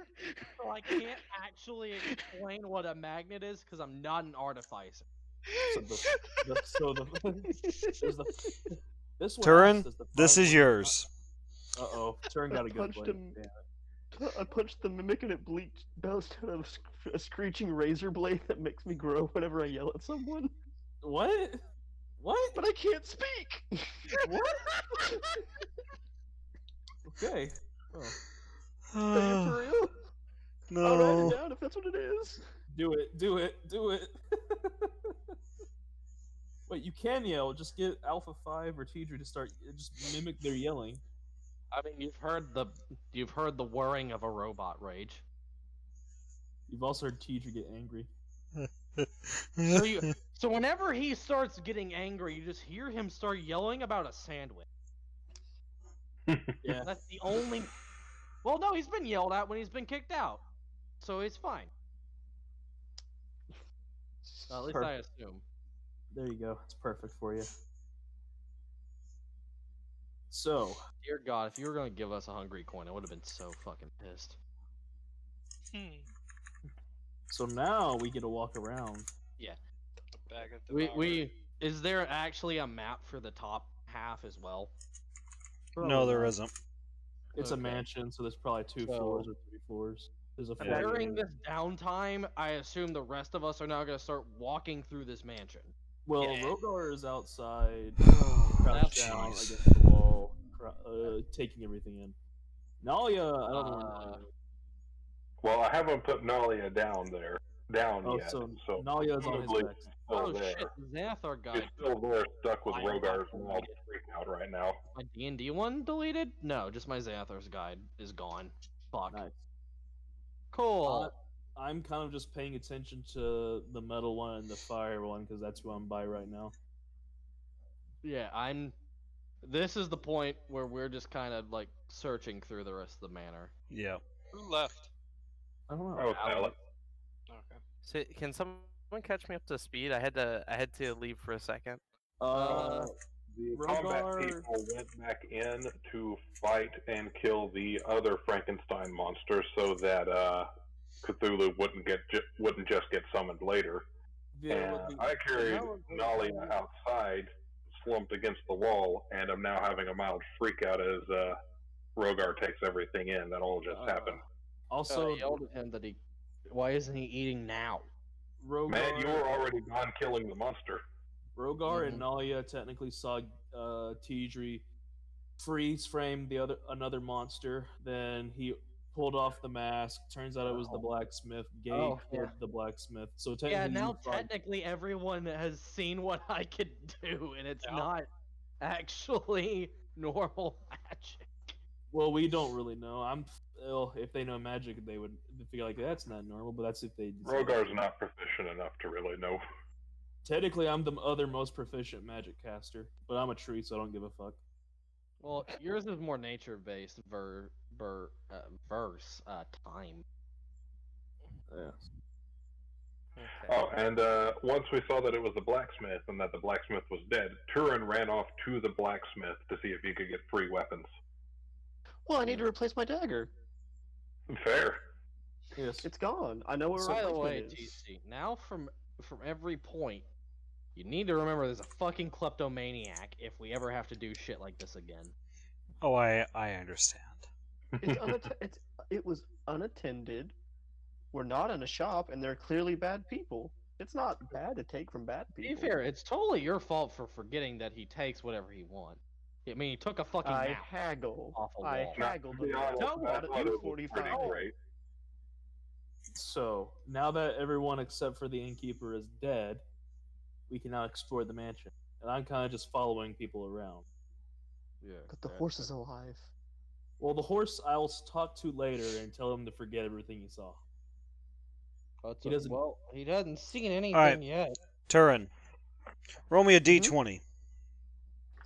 so I can't actually explain what a magnet is because I'm not an artificer. So this one Turin, asks, does the this fire is work? yours. Uh-oh, Turin got a good Punched one. him. Damn. I punched the mimic and it bounced out of a screeching razor blade that makes me grow whenever I yell at someone. What? What? But I can't speak! What? Okay. Oh. For real? I'll write No. it down if that's what it is. Do it, do it, do it. Wait, you can yell. Just get Alpha 5 or Tidri to start, just mimic their yelling. I mean, you've heard the whirring of a robot rage. You've also heard Tidri get angry. So whenever he starts getting angry, you just hear him start yelling about a sandwich. Yeah. That's the only. Well, no, he's been yelled at when he's been kicked out, so it's fine. At least I assume. There you go. It's perfect for you. So, Dear God, if you were gonna give us a hungry coin, I would have been so fucking pissed. so now we get to walk around. A bag of We is there actually a map for the top half as well? No, there isn't. It's a Okay. mansion, so there's probably 2 So- floors or 3 floors. There's a Yeah. floor. During this downtime, I assume the rest of us are now gonna start walking through this mansion. Well, Yeah. Rogar is outside, Oh, crouched That's down nice. against the wall, taking everything in. Nalia, I don't know. Well, I haven't put Nalia down Oh, yet, so so Nalia's on his presumably back. she's still Oh there. shit, Xanthar guy. She's still there, stuck with I Rogar's don't wild like it. freak out right now. My D&D one deleted? No, just my Xanthar's guide is gone. Fuck. Nice. Cool. I'm kind of just paying attention to the metal one and the fire one because that's who I'm by right now. Yeah, this is the point where we're just kind of like searching through the rest of the manor. Yeah. Who left? I don't know. That was Alex. Okay. So, can someone catch me up to speed? I had to leave for a second. The combat Rogar. people went back in to fight and kill the other Frankenstein monster, so that Cthulhu wouldn't just get summoned later. And I carried Nalia outside, slumped against the wall, and I'm now having a mild freak out as Rogar takes everything in. That all just happened. Also, I yelled at him that why isn't he eating now? Rogar, Man, you were already gone killing the monster. Rogar and Nalia technically saw Tidri freeze frame another monster. Then he pulled off the mask. Turns out it was the blacksmith. Gage Oh, killed the blacksmith. So technically, Yeah, now you saw- technically everyone has seen what I could do, and it's Yeah. not actually normal magic. Well, we don't really know. Well, if they know magic, they would feel like that's not normal. But that's if they. Rogar's not proficient enough to really know. Technically, I'm the other most proficient magic caster, but I'm a tree, so I don't give a fuck. Well, yours is more nature-based verse time. Yeah. Okay. Oh, and once we saw that it was the blacksmith and that the blacksmith was dead, Turin ran off to the blacksmith to see if he could get free weapons. Well, I need to replace my dagger. Fair. Yes. It's gone. I know where By the replacement way, is. TC, now from every point, you need to remember there's a fucking kleptomaniac if we ever have to do shit like this again. Oh, I understand. It was unattended. We're not in a shop, and they're clearly bad people. It's not bad to take from bad To be people. fair, it's totally your fault for forgetting that he takes whatever he wants. I mean, he took a fucking I map haggle. off a I wall. haggled To be them. honest, Don't I want it. thought You it was pretty 45. great. So now that everyone except for the innkeeper is dead, we can now explore the mansion. And I'm kind of just following people around. Yeah, But the horse is alive. Well, the horse I'll talk to later and tell him to forget everything he saw. He doesn't. Well, he hasn't seen anything Alright. yet. Turin, roll me a Mm-hmm. d20.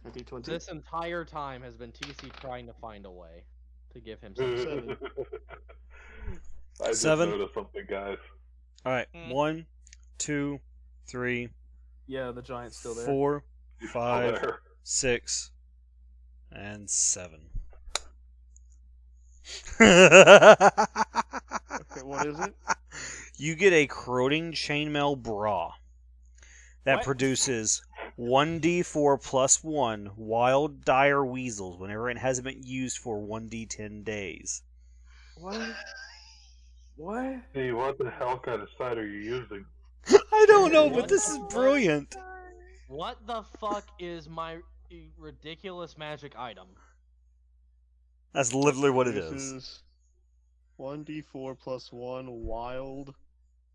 A D20. This entire time has been TC trying to find a way to give him something. Seven. I just 7. noticed something, guys. All right, Hmm. 1, 2, 3, Yeah, the giant's still there. 4, He's still 5, there. 6, and 7. Okay, what is it? You get a corroding chainmail bra that What? produces 1d4 plus 1 wild dire weasels whenever it hasn't been used for 1d10 days. What? What? Hey, what the hell kind of site are you using? I don't know, but What this the is fuck? brilliant. What the fuck is my ridiculous magic item? That's literally what it This is. 1d4 plus 1 wild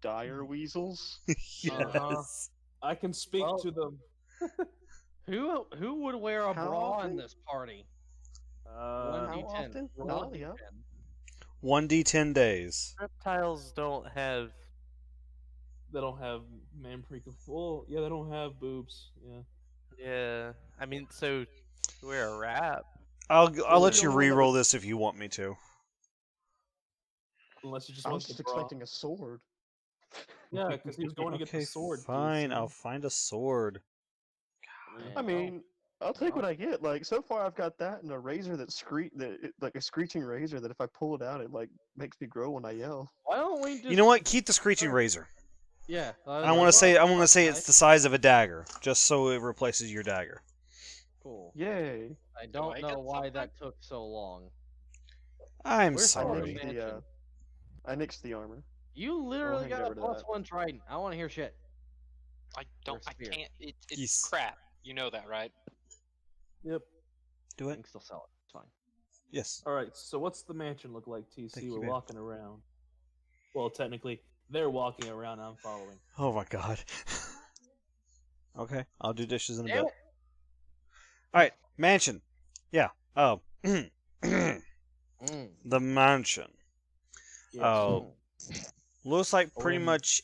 dire weasels. Yes. I can speak Well- to them. Who would wear a How bra in often? this party? Uh, 1d10. often? Roll No, a yeah. d10. 1d10 days. Reptiles don't have. they don't have man pre. Well, yeah, they don't have boobs. Yeah. Yeah. I mean, so wear a wrap. I'll let the you only one that re-roll was- this if you want me to. Unless you just I want was just the bra. expecting a sword. Yeah, because he was going to get Okay, the sword. fine. TC. I'll find a sword. I mean, I'll take what I get. Like so far, I've got that and a razor like a screeching razor that if I pull it out, it like makes me grow when I yell. Why don't we just? You know what? Keep the screeching razor. Yeah. I want to say it's the size of a dagger, just so it replaces your dagger. Cool. Yay! I don't I know get why something? that took so long. I'm Where's the I sorry. nixed mansion? I nixed the armor. You literally hand got over a to plus that. 1 trident. I want to hear shit. I don't. I spear. can't. It's Yes. crap. You know that, right? Yep. Do You it. can still sell it. It's fine. Yes. All right. So what's the mansion look like, TC? Thank you, We're man. walking around. Well, technically, they're walking around. I'm following. Oh my god. Okay, I'll do dishes in a Damn bit. All right, mansion. Yeah. Oh. Mm. The mansion. Yes. Oh. Looks like pretty Oh. much,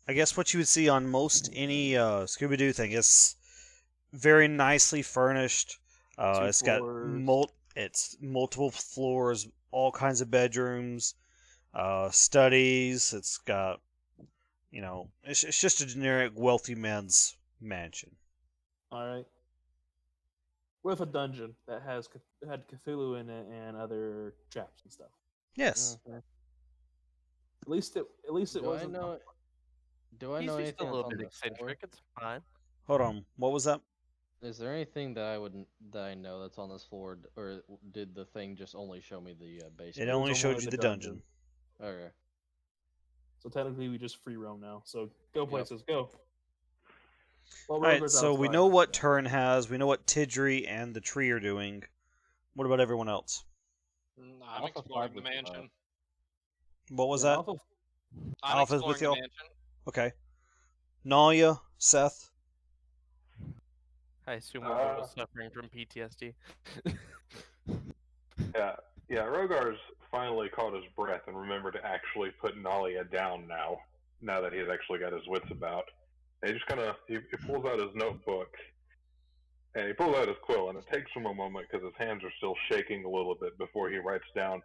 I guess, what you would see on most any Scooby-Doo thing. It's very nicely furnished. Two It's got floors. it's multiple floors, all kinds of bedrooms, studies. It's got, it's just a generic wealthy man's mansion. All right. With a dungeon that had Cthulhu in it and other traps and stuff. Yes. Mhm. At least it Do I wasn't. know? Do I He's know just anything a little on bit the floor? eccentric. It's fine. Hold on. What was that? Is there anything that I know that's on this floor, or did the thing just only show me the basement? It only only showed in you the the dungeon. Okay. So technically, we just free roam now. So go Yep. places, go. Well, All right, Roger's so we outside. know what Turin has. We know what Tidri and the tree are doing. What about everyone else? I'm Alpha exploring 5 the was, mansion. What was Yeah, that? Alpha- I'm Alpha's with exploring the y'all? mansion. Okay. Nalia, Seth. I assume we're all suffering from PTSD. Yeah, Rogar's finally caught his breath and remembered to actually put Nalia down now that he's actually got his wits about. And he just he pulls out his notebook And he pulls out his quill, and it takes him a moment because his hands are still shaking a little bit before he writes down,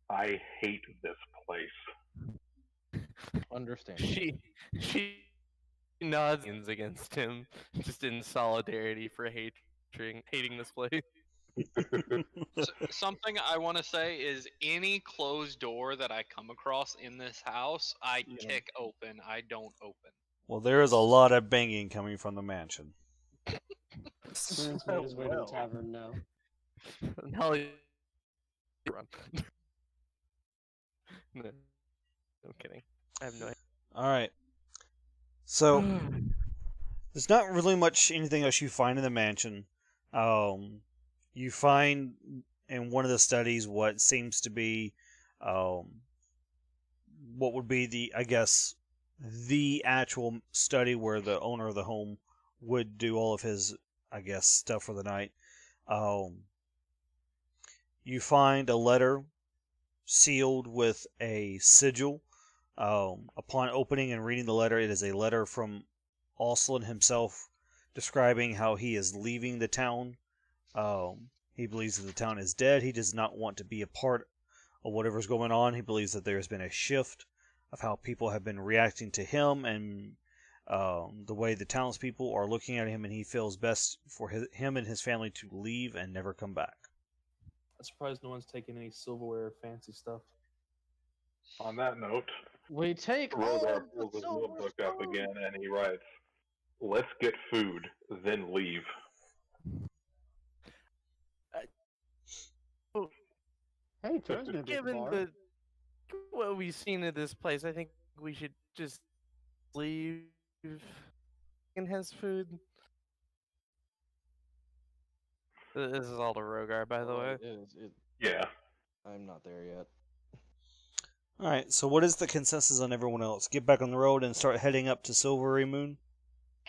"I hate this place." Understand. She nods against him, just in solidarity for hating this place. Something I want to say is any closed door that I come across in this house, I kick open. I don't open. Well, there is a lot of banging coming from the mansion. Turns made his way to the tavern now. Now run. No, I'm kidding. I have no idea. All right. So there's not really much anything else you find in the mansion. You find in one of the studies what seems to be, what would be the actual study where the owner of the home would do all of his, stuff for the night. You find a letter sealed with a sigil. Upon opening and reading the letter, it is a letter from Oslin himself describing how he is leaving the town. He believes that the town is dead. He does not want to be a part of whatever's going on. He believes that there has been a shift of how people have been reacting to him and the way the townspeople are looking at him, and he feels best for him and his family to leave and never come back. I'm surprised no one's taking any silverware or fancy stuff. On that note, We take Rogar pulls his notebook up again and he writes, "Let's get food, then leave." Hey, Turns gonna be at the Given bar. what we've seen of this place, I think we should just leave and has food. This is all to Rogar, by the way. Yeah. I'm not there yet. Alright, so what is the consensus on everyone else? Get back on the road and start heading up to Silvery Moon?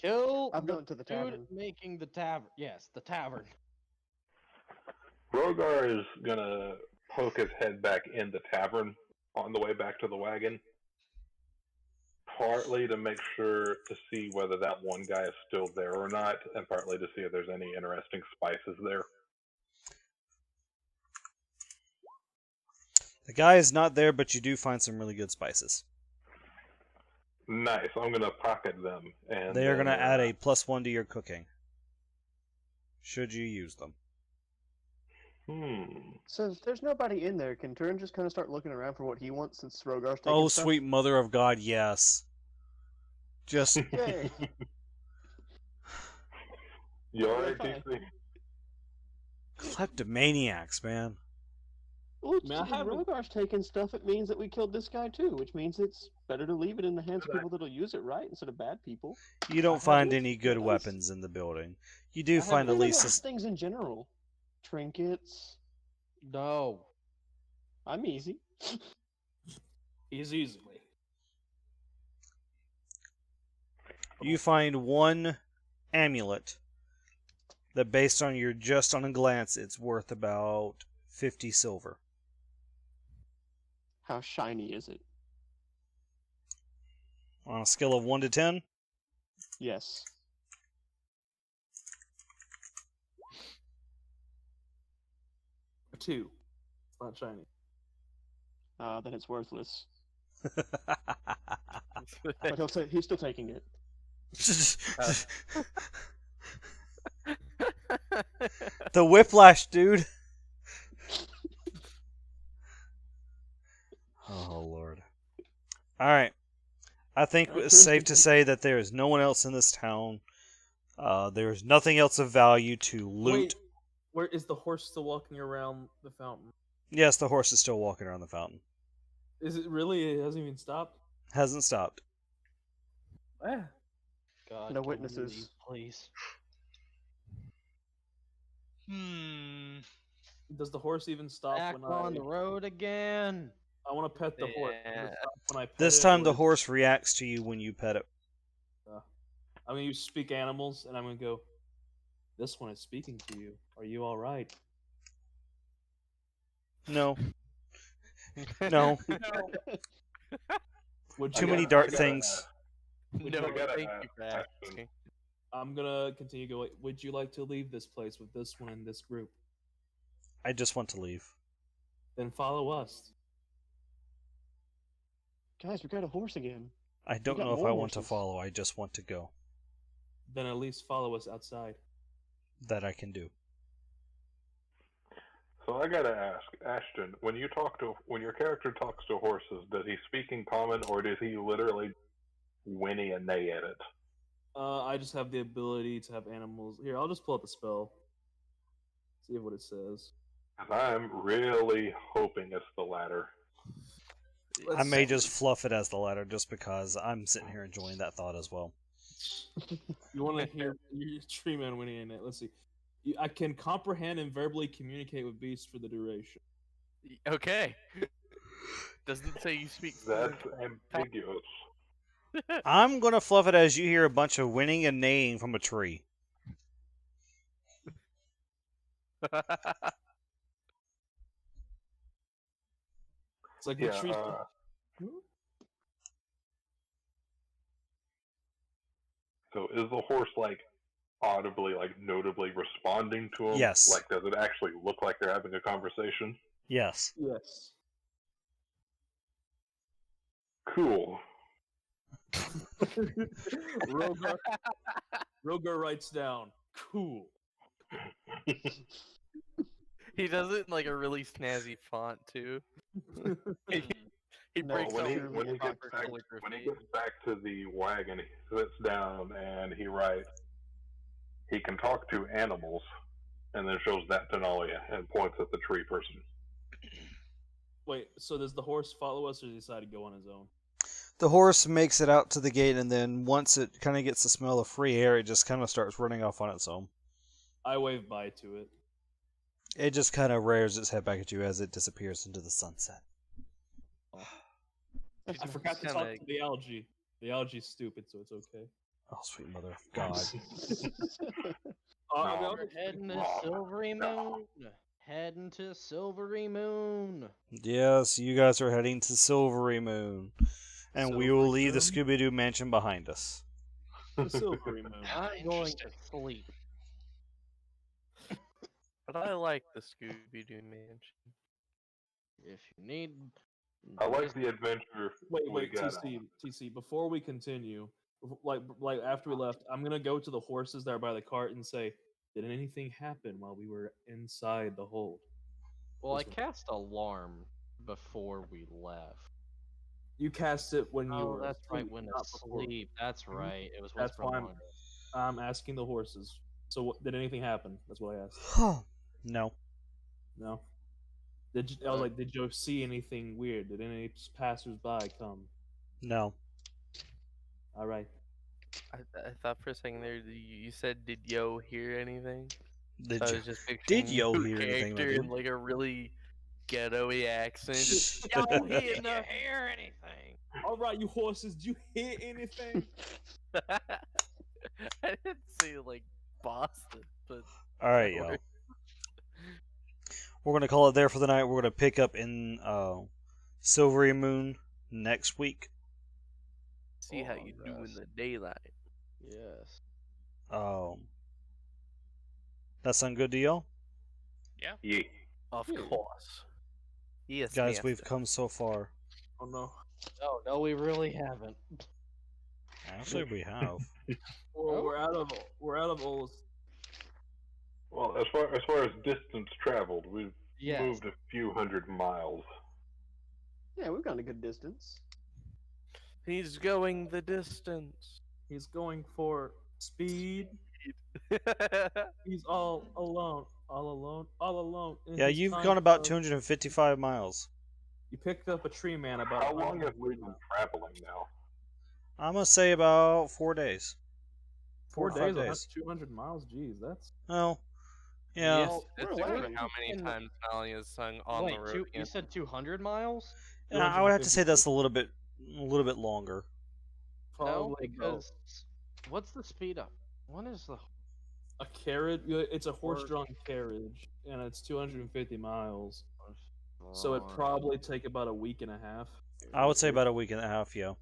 Kill I'm the going to the dude tavern. making the tavern. Yes, the tavern. Rogar is gonna poke his head back in the tavern on the way back to the wagon. Partly to make sure to see whether that one guy is still there or not, and partly to see if there's any interesting spices there. The guy is not there, but you do find some really good spices. Nice. I'm gonna pocket them, and They are going to add a +1 to your cooking, should you use them. So if there's nobody in there, can Turn just kind of start looking around for what he wants since Rogar's taking Oh, stuff? sweet mother of God, yes. Just Yay. You alright, Fine. DC? kleptomaniacs, man. Well, Man, I if haven't- Rogar's taking stuff, it means that we killed this guy too, which means it's better to leave it in the hands of people that'll use it right instead of bad people. You don't find haven't- any good yes. weapons in the building. You do I find at No, no, least no, a just things in general. Trinkets. No. I'm easy. He's easily. you find one amulet that, based on your just on a glance, it's worth about 50 silver. How shiny is it? On a scale of 1 to 10, Yes. A 2. It's not shiny. Then it's worthless. But he's still taking it. The whiplash, dude. Oh, Lord. Alright. I think it's safe to say that there is no one else in this town. There is nothing else of value to loot. Wait, where is the horse still walking around the fountain? Yes, the horse is still walking around the fountain. Is it really? It hasn't even stopped? Hasn't stopped. Eh. God, No can we witnesses. leave, please. Does the horse even stop Back when on the road again. I want to pet the horse? Does it Yeah. stop when I pet This it, time or the is- horse reacts to you when you pet it. I'm gonna use speak animals, and I'm gonna go. This one is speaking to you. Are you all right? No. No. Would Too you- many dark things. No, I gotta thank ask you for question. asking. I'm gonna continue going. Would you like to leave this place with this one in this group? I just want to leave. Then follow us. Guys, we got a horse again. I don't got know if more I want to horses. follow. I just want to go. Then at least follow us outside. That I can do. So I gotta ask, Ashton, when your character talks to horses, does he speak in common or does he literally whinny and neigh at it? I just have the ability to have animals. Here, I'll just pull up the spell. See what it says. 'Cause I'm really hoping it's the latter. I may just fluff it as the latter just because I'm sitting here enjoying that thought as well. You want to hear your tree man winning in it? Let's see. I can comprehend and verbally communicate with beasts for the duration. Okay. Doesn't say you speak. That's ambiguous. I'm going to fluff it as you hear a bunch of whinnying and neighing from a tree. It's like Yeah, the tree. So is the horse audibly, notably responding to him? Yes. Does it actually look like they're having a conversation? Yes. Yes. Cool. Rogar writes down, cool. He does it in like a really snazzy font too. He No, breaks when out he, the when, he gets proper back, calligraphy. when he gets back to the wagon, he sits down and he writes, he can talk to animals, and then shows that to Nalia and points at the tree person. Wait, so does the horse follow us or does he decide to go on his own? The horse makes it out to the gate, and then once it kind of gets the smell of free air, it just kind of starts running off on its own. I wave bye to it. It just kind of rears its head back at you as it disappears into the sunset. I forgot to talk to the algae. The algae's stupid, so it's okay. Oh, sweet mother of God. We're heading to Silvery Moon. Heading to Silvery Moon. Yes, you guys are heading to Silvery Moon. And we will leave the Scooby-Doo mansion behind us. The Silvery Moon. I'm going to sleep. But I like the Scooby-Doo mansion. If you need... I like the adventure. Wait, TC. Before we continue, like after we left, I'm gonna go to the horses that are by the cart and say, "Did anything happen while we were inside the hold?" Well, I cast alarm before we left. You cast it when you Oh, were. that's right, asleep, when not before. asleep. That's Mhm. right. It was That's what's why going I'm asking the horses. So, did anything happen? That's what I asked. No. No. Did you see anything weird? Did any passers-by come? No. All right. I thought for a second there you said, "Did Yo hear anything?" Did So I you? was just Did picturing Yo your hear anything? character in like a really ghetto-y accent. Just, Yo, he didn't hear anything. All right, you horses. Did you hear anything? I didn't say like Boston, but All right, y'all. We're going to call it there for the night. We're going to pick up in Silvery Moon next week. see how you do in the daylight. Yes. That sound good to y'all? Yeah. Of course. Yes, Guys, yes. we've come so far. Oh no. No, we really haven't. Actually, we have. Well, we're out of Ols. Well, as far as distance traveled, we've Yes. moved a few hundred miles. Yeah, we've gone a good distance. He's going the distance. He's going for speed. He's all alone. in Yeah, his you've time gone about of- 255 miles. You picked up a tree man about. How 100 long have we miles. been traveling now? I'm going to say about 4 days. 4 4 or 5 days. days. That's 200 miles. Jeez, that's. Oh, yeah. Yes, Well, it's we're over away. how many And- times Nalia's sung on Wait, the road you again. said 200 miles? Yeah, I would have to say that's a little bit longer. No, Probably because what's the speed up? What is the a carriage. It's a horse-drawn carriage, and it's 250 miles. So it'd probably take about a week and a half. I would say about a week and a half, yeah.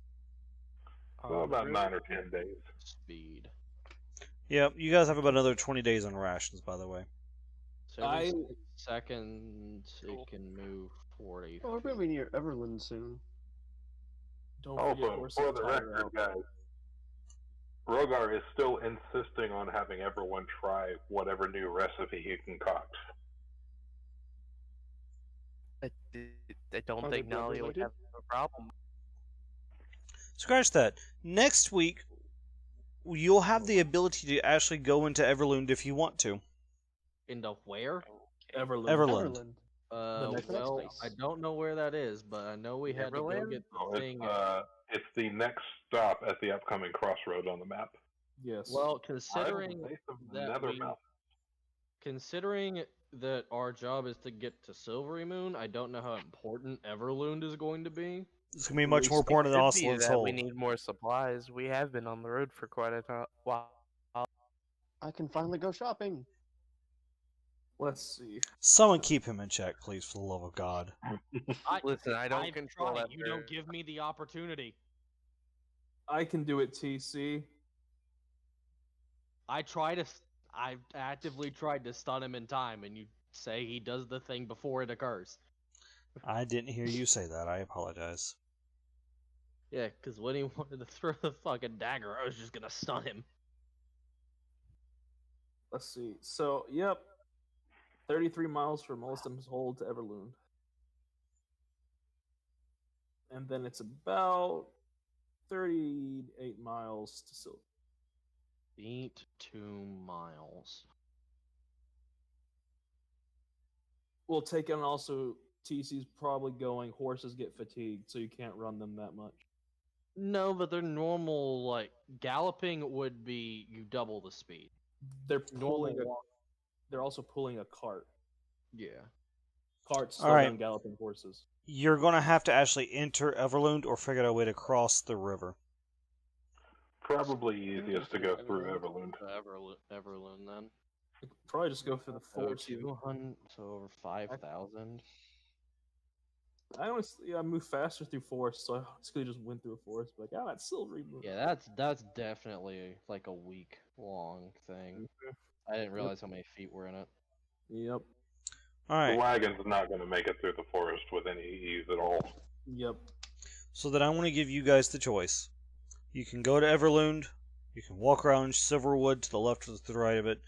Well, about 9 or 10 days. speed? Yep, you guys have about another 20 days on rations, by the way. So every 6 seconds, Cool. it can move 40. Oh, we're going to be near Everland soon. Don't forget Also, horses for the tired record, out. guys, Rogar is still insisting on having everyone try whatever new recipe he concocts. I don't Are think they blood Nalia would related? have a problem. Scratch that. Next week, you'll have the ability to actually go into Everlund if you want to. Into where? Everland. Everland. Uh, next well, place. I don't know where that is, but I know we had to go Neverland? get So the thing. it's the next stop at the upcoming crossroads on the map. Yes. Well, Right considering base of the that Nether we- Mountain. considering that our job is to get to Silvery Moon, I don't know how important Everlund is going to be. It's going to be much more important than Could be Oslo's that Hole. we need more supplies. We have been on the road for quite a while. I can finally go shopping. Let's see. Someone keep him in check, please, for the love of God. Listen, I don't I've control tried. that. You don't give me the opportunity. I can do it, TC. I've actively tried to stun him in time, and you say he does the thing before it occurs. I didn't hear you say that. I apologize. Yeah, because when he wanted to throw the fucking dagger, I was just gonna stun him. Let's see. So, yep. 33 miles from Moleston's Hole to Everlund. And then it's about 38 miles to Silver. Beat 2 miles. We'll take in also TC's probably going horses get fatigued, so you can't run them that much. No, but their normal, like, galloping would be you double the speed. They're Normal pulling a, walk. they're also pulling a cart. Yeah. Carts All slow right. down galloping horses. You're going to have to actually enter Everlund or figure out a way to cross the river. Probably easiest to go through Everland. Everlund then. You could probably just go through the So forest. 200, so over 5,000. I honestly, I move faster through forest, so I basically just went through a forest. Like, ah, that's Silvery Moon. Yeah, that's definitely like a week long thing. I didn't realize how many feet were in it. Yep. All right. The wagon's not going to make it through the forest with any ease at all. Yep. So then I want to give you guys the choice. You can go to Everlund. You can walk around Silverwood to the left or to the right of it.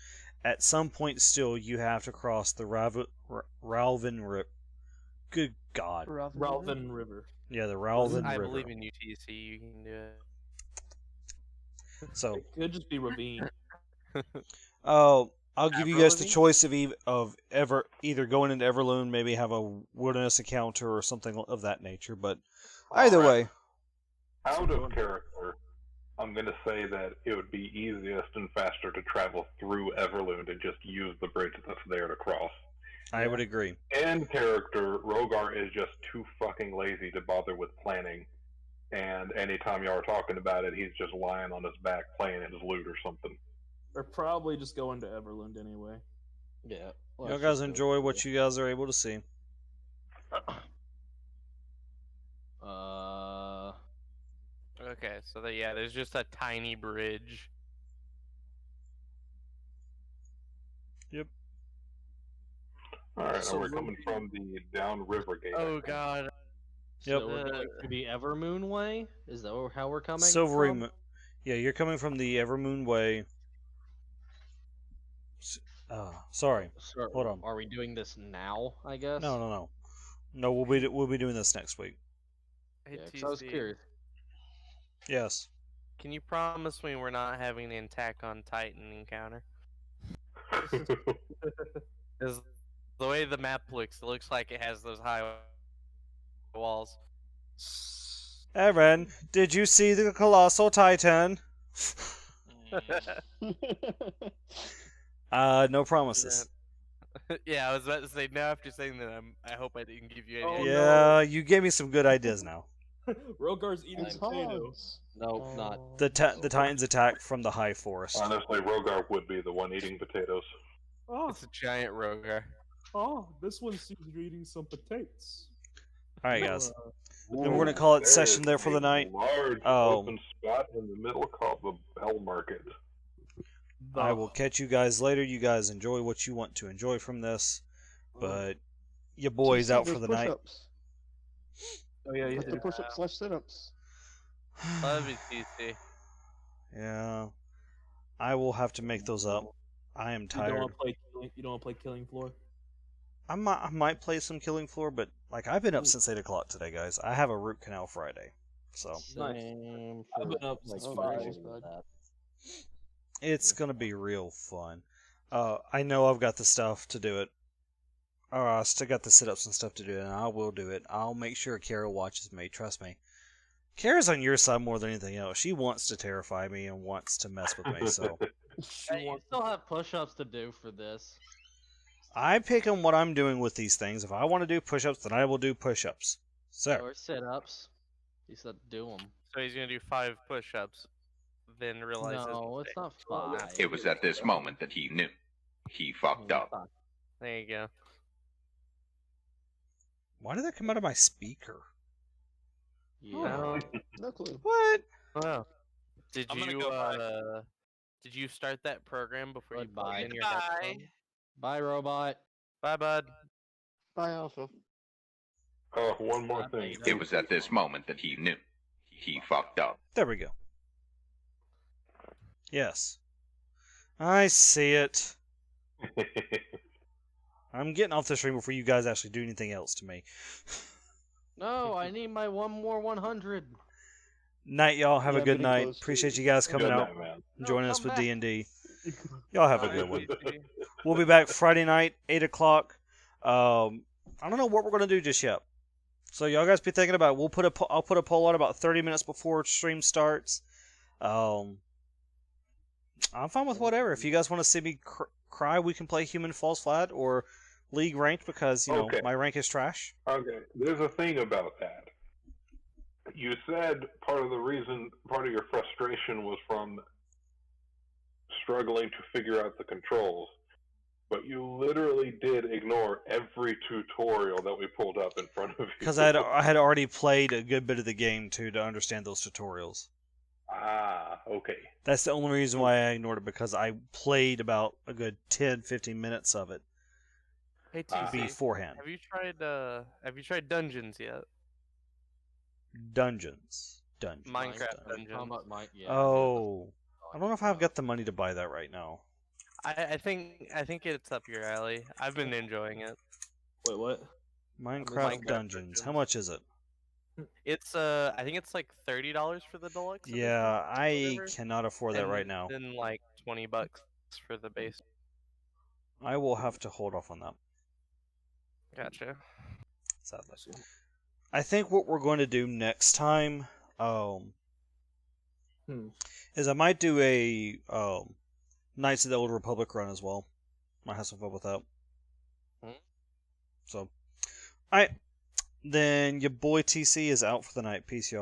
At some point still, you have to cross the Ralvin Rip. Good God. Ralvin River. Yeah, the Ralvin I River. believe in you, TC. You can do it. So, It could just be ravine. oh, I'll give you guys the Ravine? choice of either going into Everlund, maybe have a wilderness encounter or something of that nature. But either Alright. way, Out of character, I'm going to say that it would be easiest and faster to travel through Everlund and just use the bridge that's there to cross. I would agree. In character, Rogar is just too fucking lazy to bother with planning. And anytime y'all are talking about it, he's just lying on his back playing his lute or something. Or probably just going to Everlund anyway. Yeah. Y'all guys enjoy what you guys are able to see. Okay, so yeah, there's just a tiny bridge. Alright, So now we're coming from the downriver gate. I Oh think. God. Yep. So we're going to the Evermoon way? Is that how we're coming? Silvery from? Moon. Yeah, you're coming from the Evermoon Way. Sorry. So, Hold on. Are we doing this now, I guess? No. No, we'll be doing this next week. Hey, Yeah, 'cause I was TC, curious. Yes. can you promise me we're not having an Attack on Titan encounter? Because the way the map looks, it looks like it has those high walls. Eren, did you see the Colossal Titan? No promises. Yeah, I was about to say, now after saying that, I hope I didn't give you any Oh, ideas. Yeah, you gave me some good ideas now. Rogar's eating It's potato. Hans. Nope, not. The Titans attack from the high forest. Honestly, Rogar would be the one eating potatoes. Oh, It's a giant Rogar. this one seems to be eating some potatoes. Alright, guys. Uh, Then we're gonna call it There session is there for the a night. Large Oh. open spot in the middle called the Bell Market. I will catch you guys later. You guys enjoy what you want to enjoy from this, but your boy's TC, out for those the night. push-ups. Oh yeah, With the push-ups / sit-ups. Love you, TC. Yeah, I will have to make those up. I am You don't tired. want to play. You don't want to play Killing Floor. I might play some Killing Floor, but like I've been up since 8 o'clock today, guys. I have a root canal Friday, so Nice. Same I've for been up like since Oh, Friday. Jesus, bud. it's gonna be real fun. I know I've got the stuff to do it. I still got the sit-ups and stuff to do, and I will do it. I'll make sure Kara watches me. Trust me. Kara's on your side more than anything else. She wants to terrify me and wants to mess with me, so Hey, you still have push-ups to do for this. I pick on what I'm doing with these things. If I want to do push-ups, then I will do push-ups. So, Or sit-ups. You said do them. So he's gonna do 5 push-ups, then realizes. No, it's not 5. It was at this moment that he knew. He fucked up. There you go. why did that come out of my speaker? Yeah. No clue. What? Wow. Did I'm gonna you go did you start that program before you Goodbye. plugged in your Goodbye. headphones? Bye, robot. Bye, bud. Bye, Alpha. Oh, one more thing. It was at this moment that he knew. He fucked up. There we go. Yes. I see it. I'm getting off the stream before you guys actually do anything else to me. No, I need my one more 100. Night, y'all. Have a Yeah, good pretty night. close to Appreciate it. you guys coming Good out, night, man. joining No, us come with back. D&D. Y'all have a Bye, good one. TC. We'll be back Friday night, 8 o'clock. I don't know what we're going to do just yet. So y'all guys be thinking about it. I'll put a poll on about 30 minutes before stream starts. I'm fine with whatever. If you guys want to see me cry, we can play Human Falls Flat or League Ranked because, you know, Okay. my rank is trash. Okay, there's a thing about that. You said part of your frustration was from struggling to figure out the controls, but you literally did ignore every tutorial that we pulled up in front of you. Because I had already played a good bit of the game, too, to understand those tutorials. Ah, okay. That's the only reason why I ignored it, because I played about a good 10-15 minutes of it Hey TC, beforehand. have you tried Dungeons yet? Dungeons. Minecraft Dungeons. How about Mike? Yeah. Oh. I don't know if I've got the money to buy that right now. I think it's up your alley. I've been enjoying it. Wait, what? Minecraft Dungeons. How much is it? It's I think it's like $30 for the deluxe. edition, Yeah, I whatever, cannot afford that and right now. Then like $20 for the base. I will have to hold off on that, Gotcha. sadly. I think what we're going to do next time is I might do a Knights of the Old Republic run as well. Might have some fun with that. So, alright. Then your boy TC is out for the night. Peace, y'all.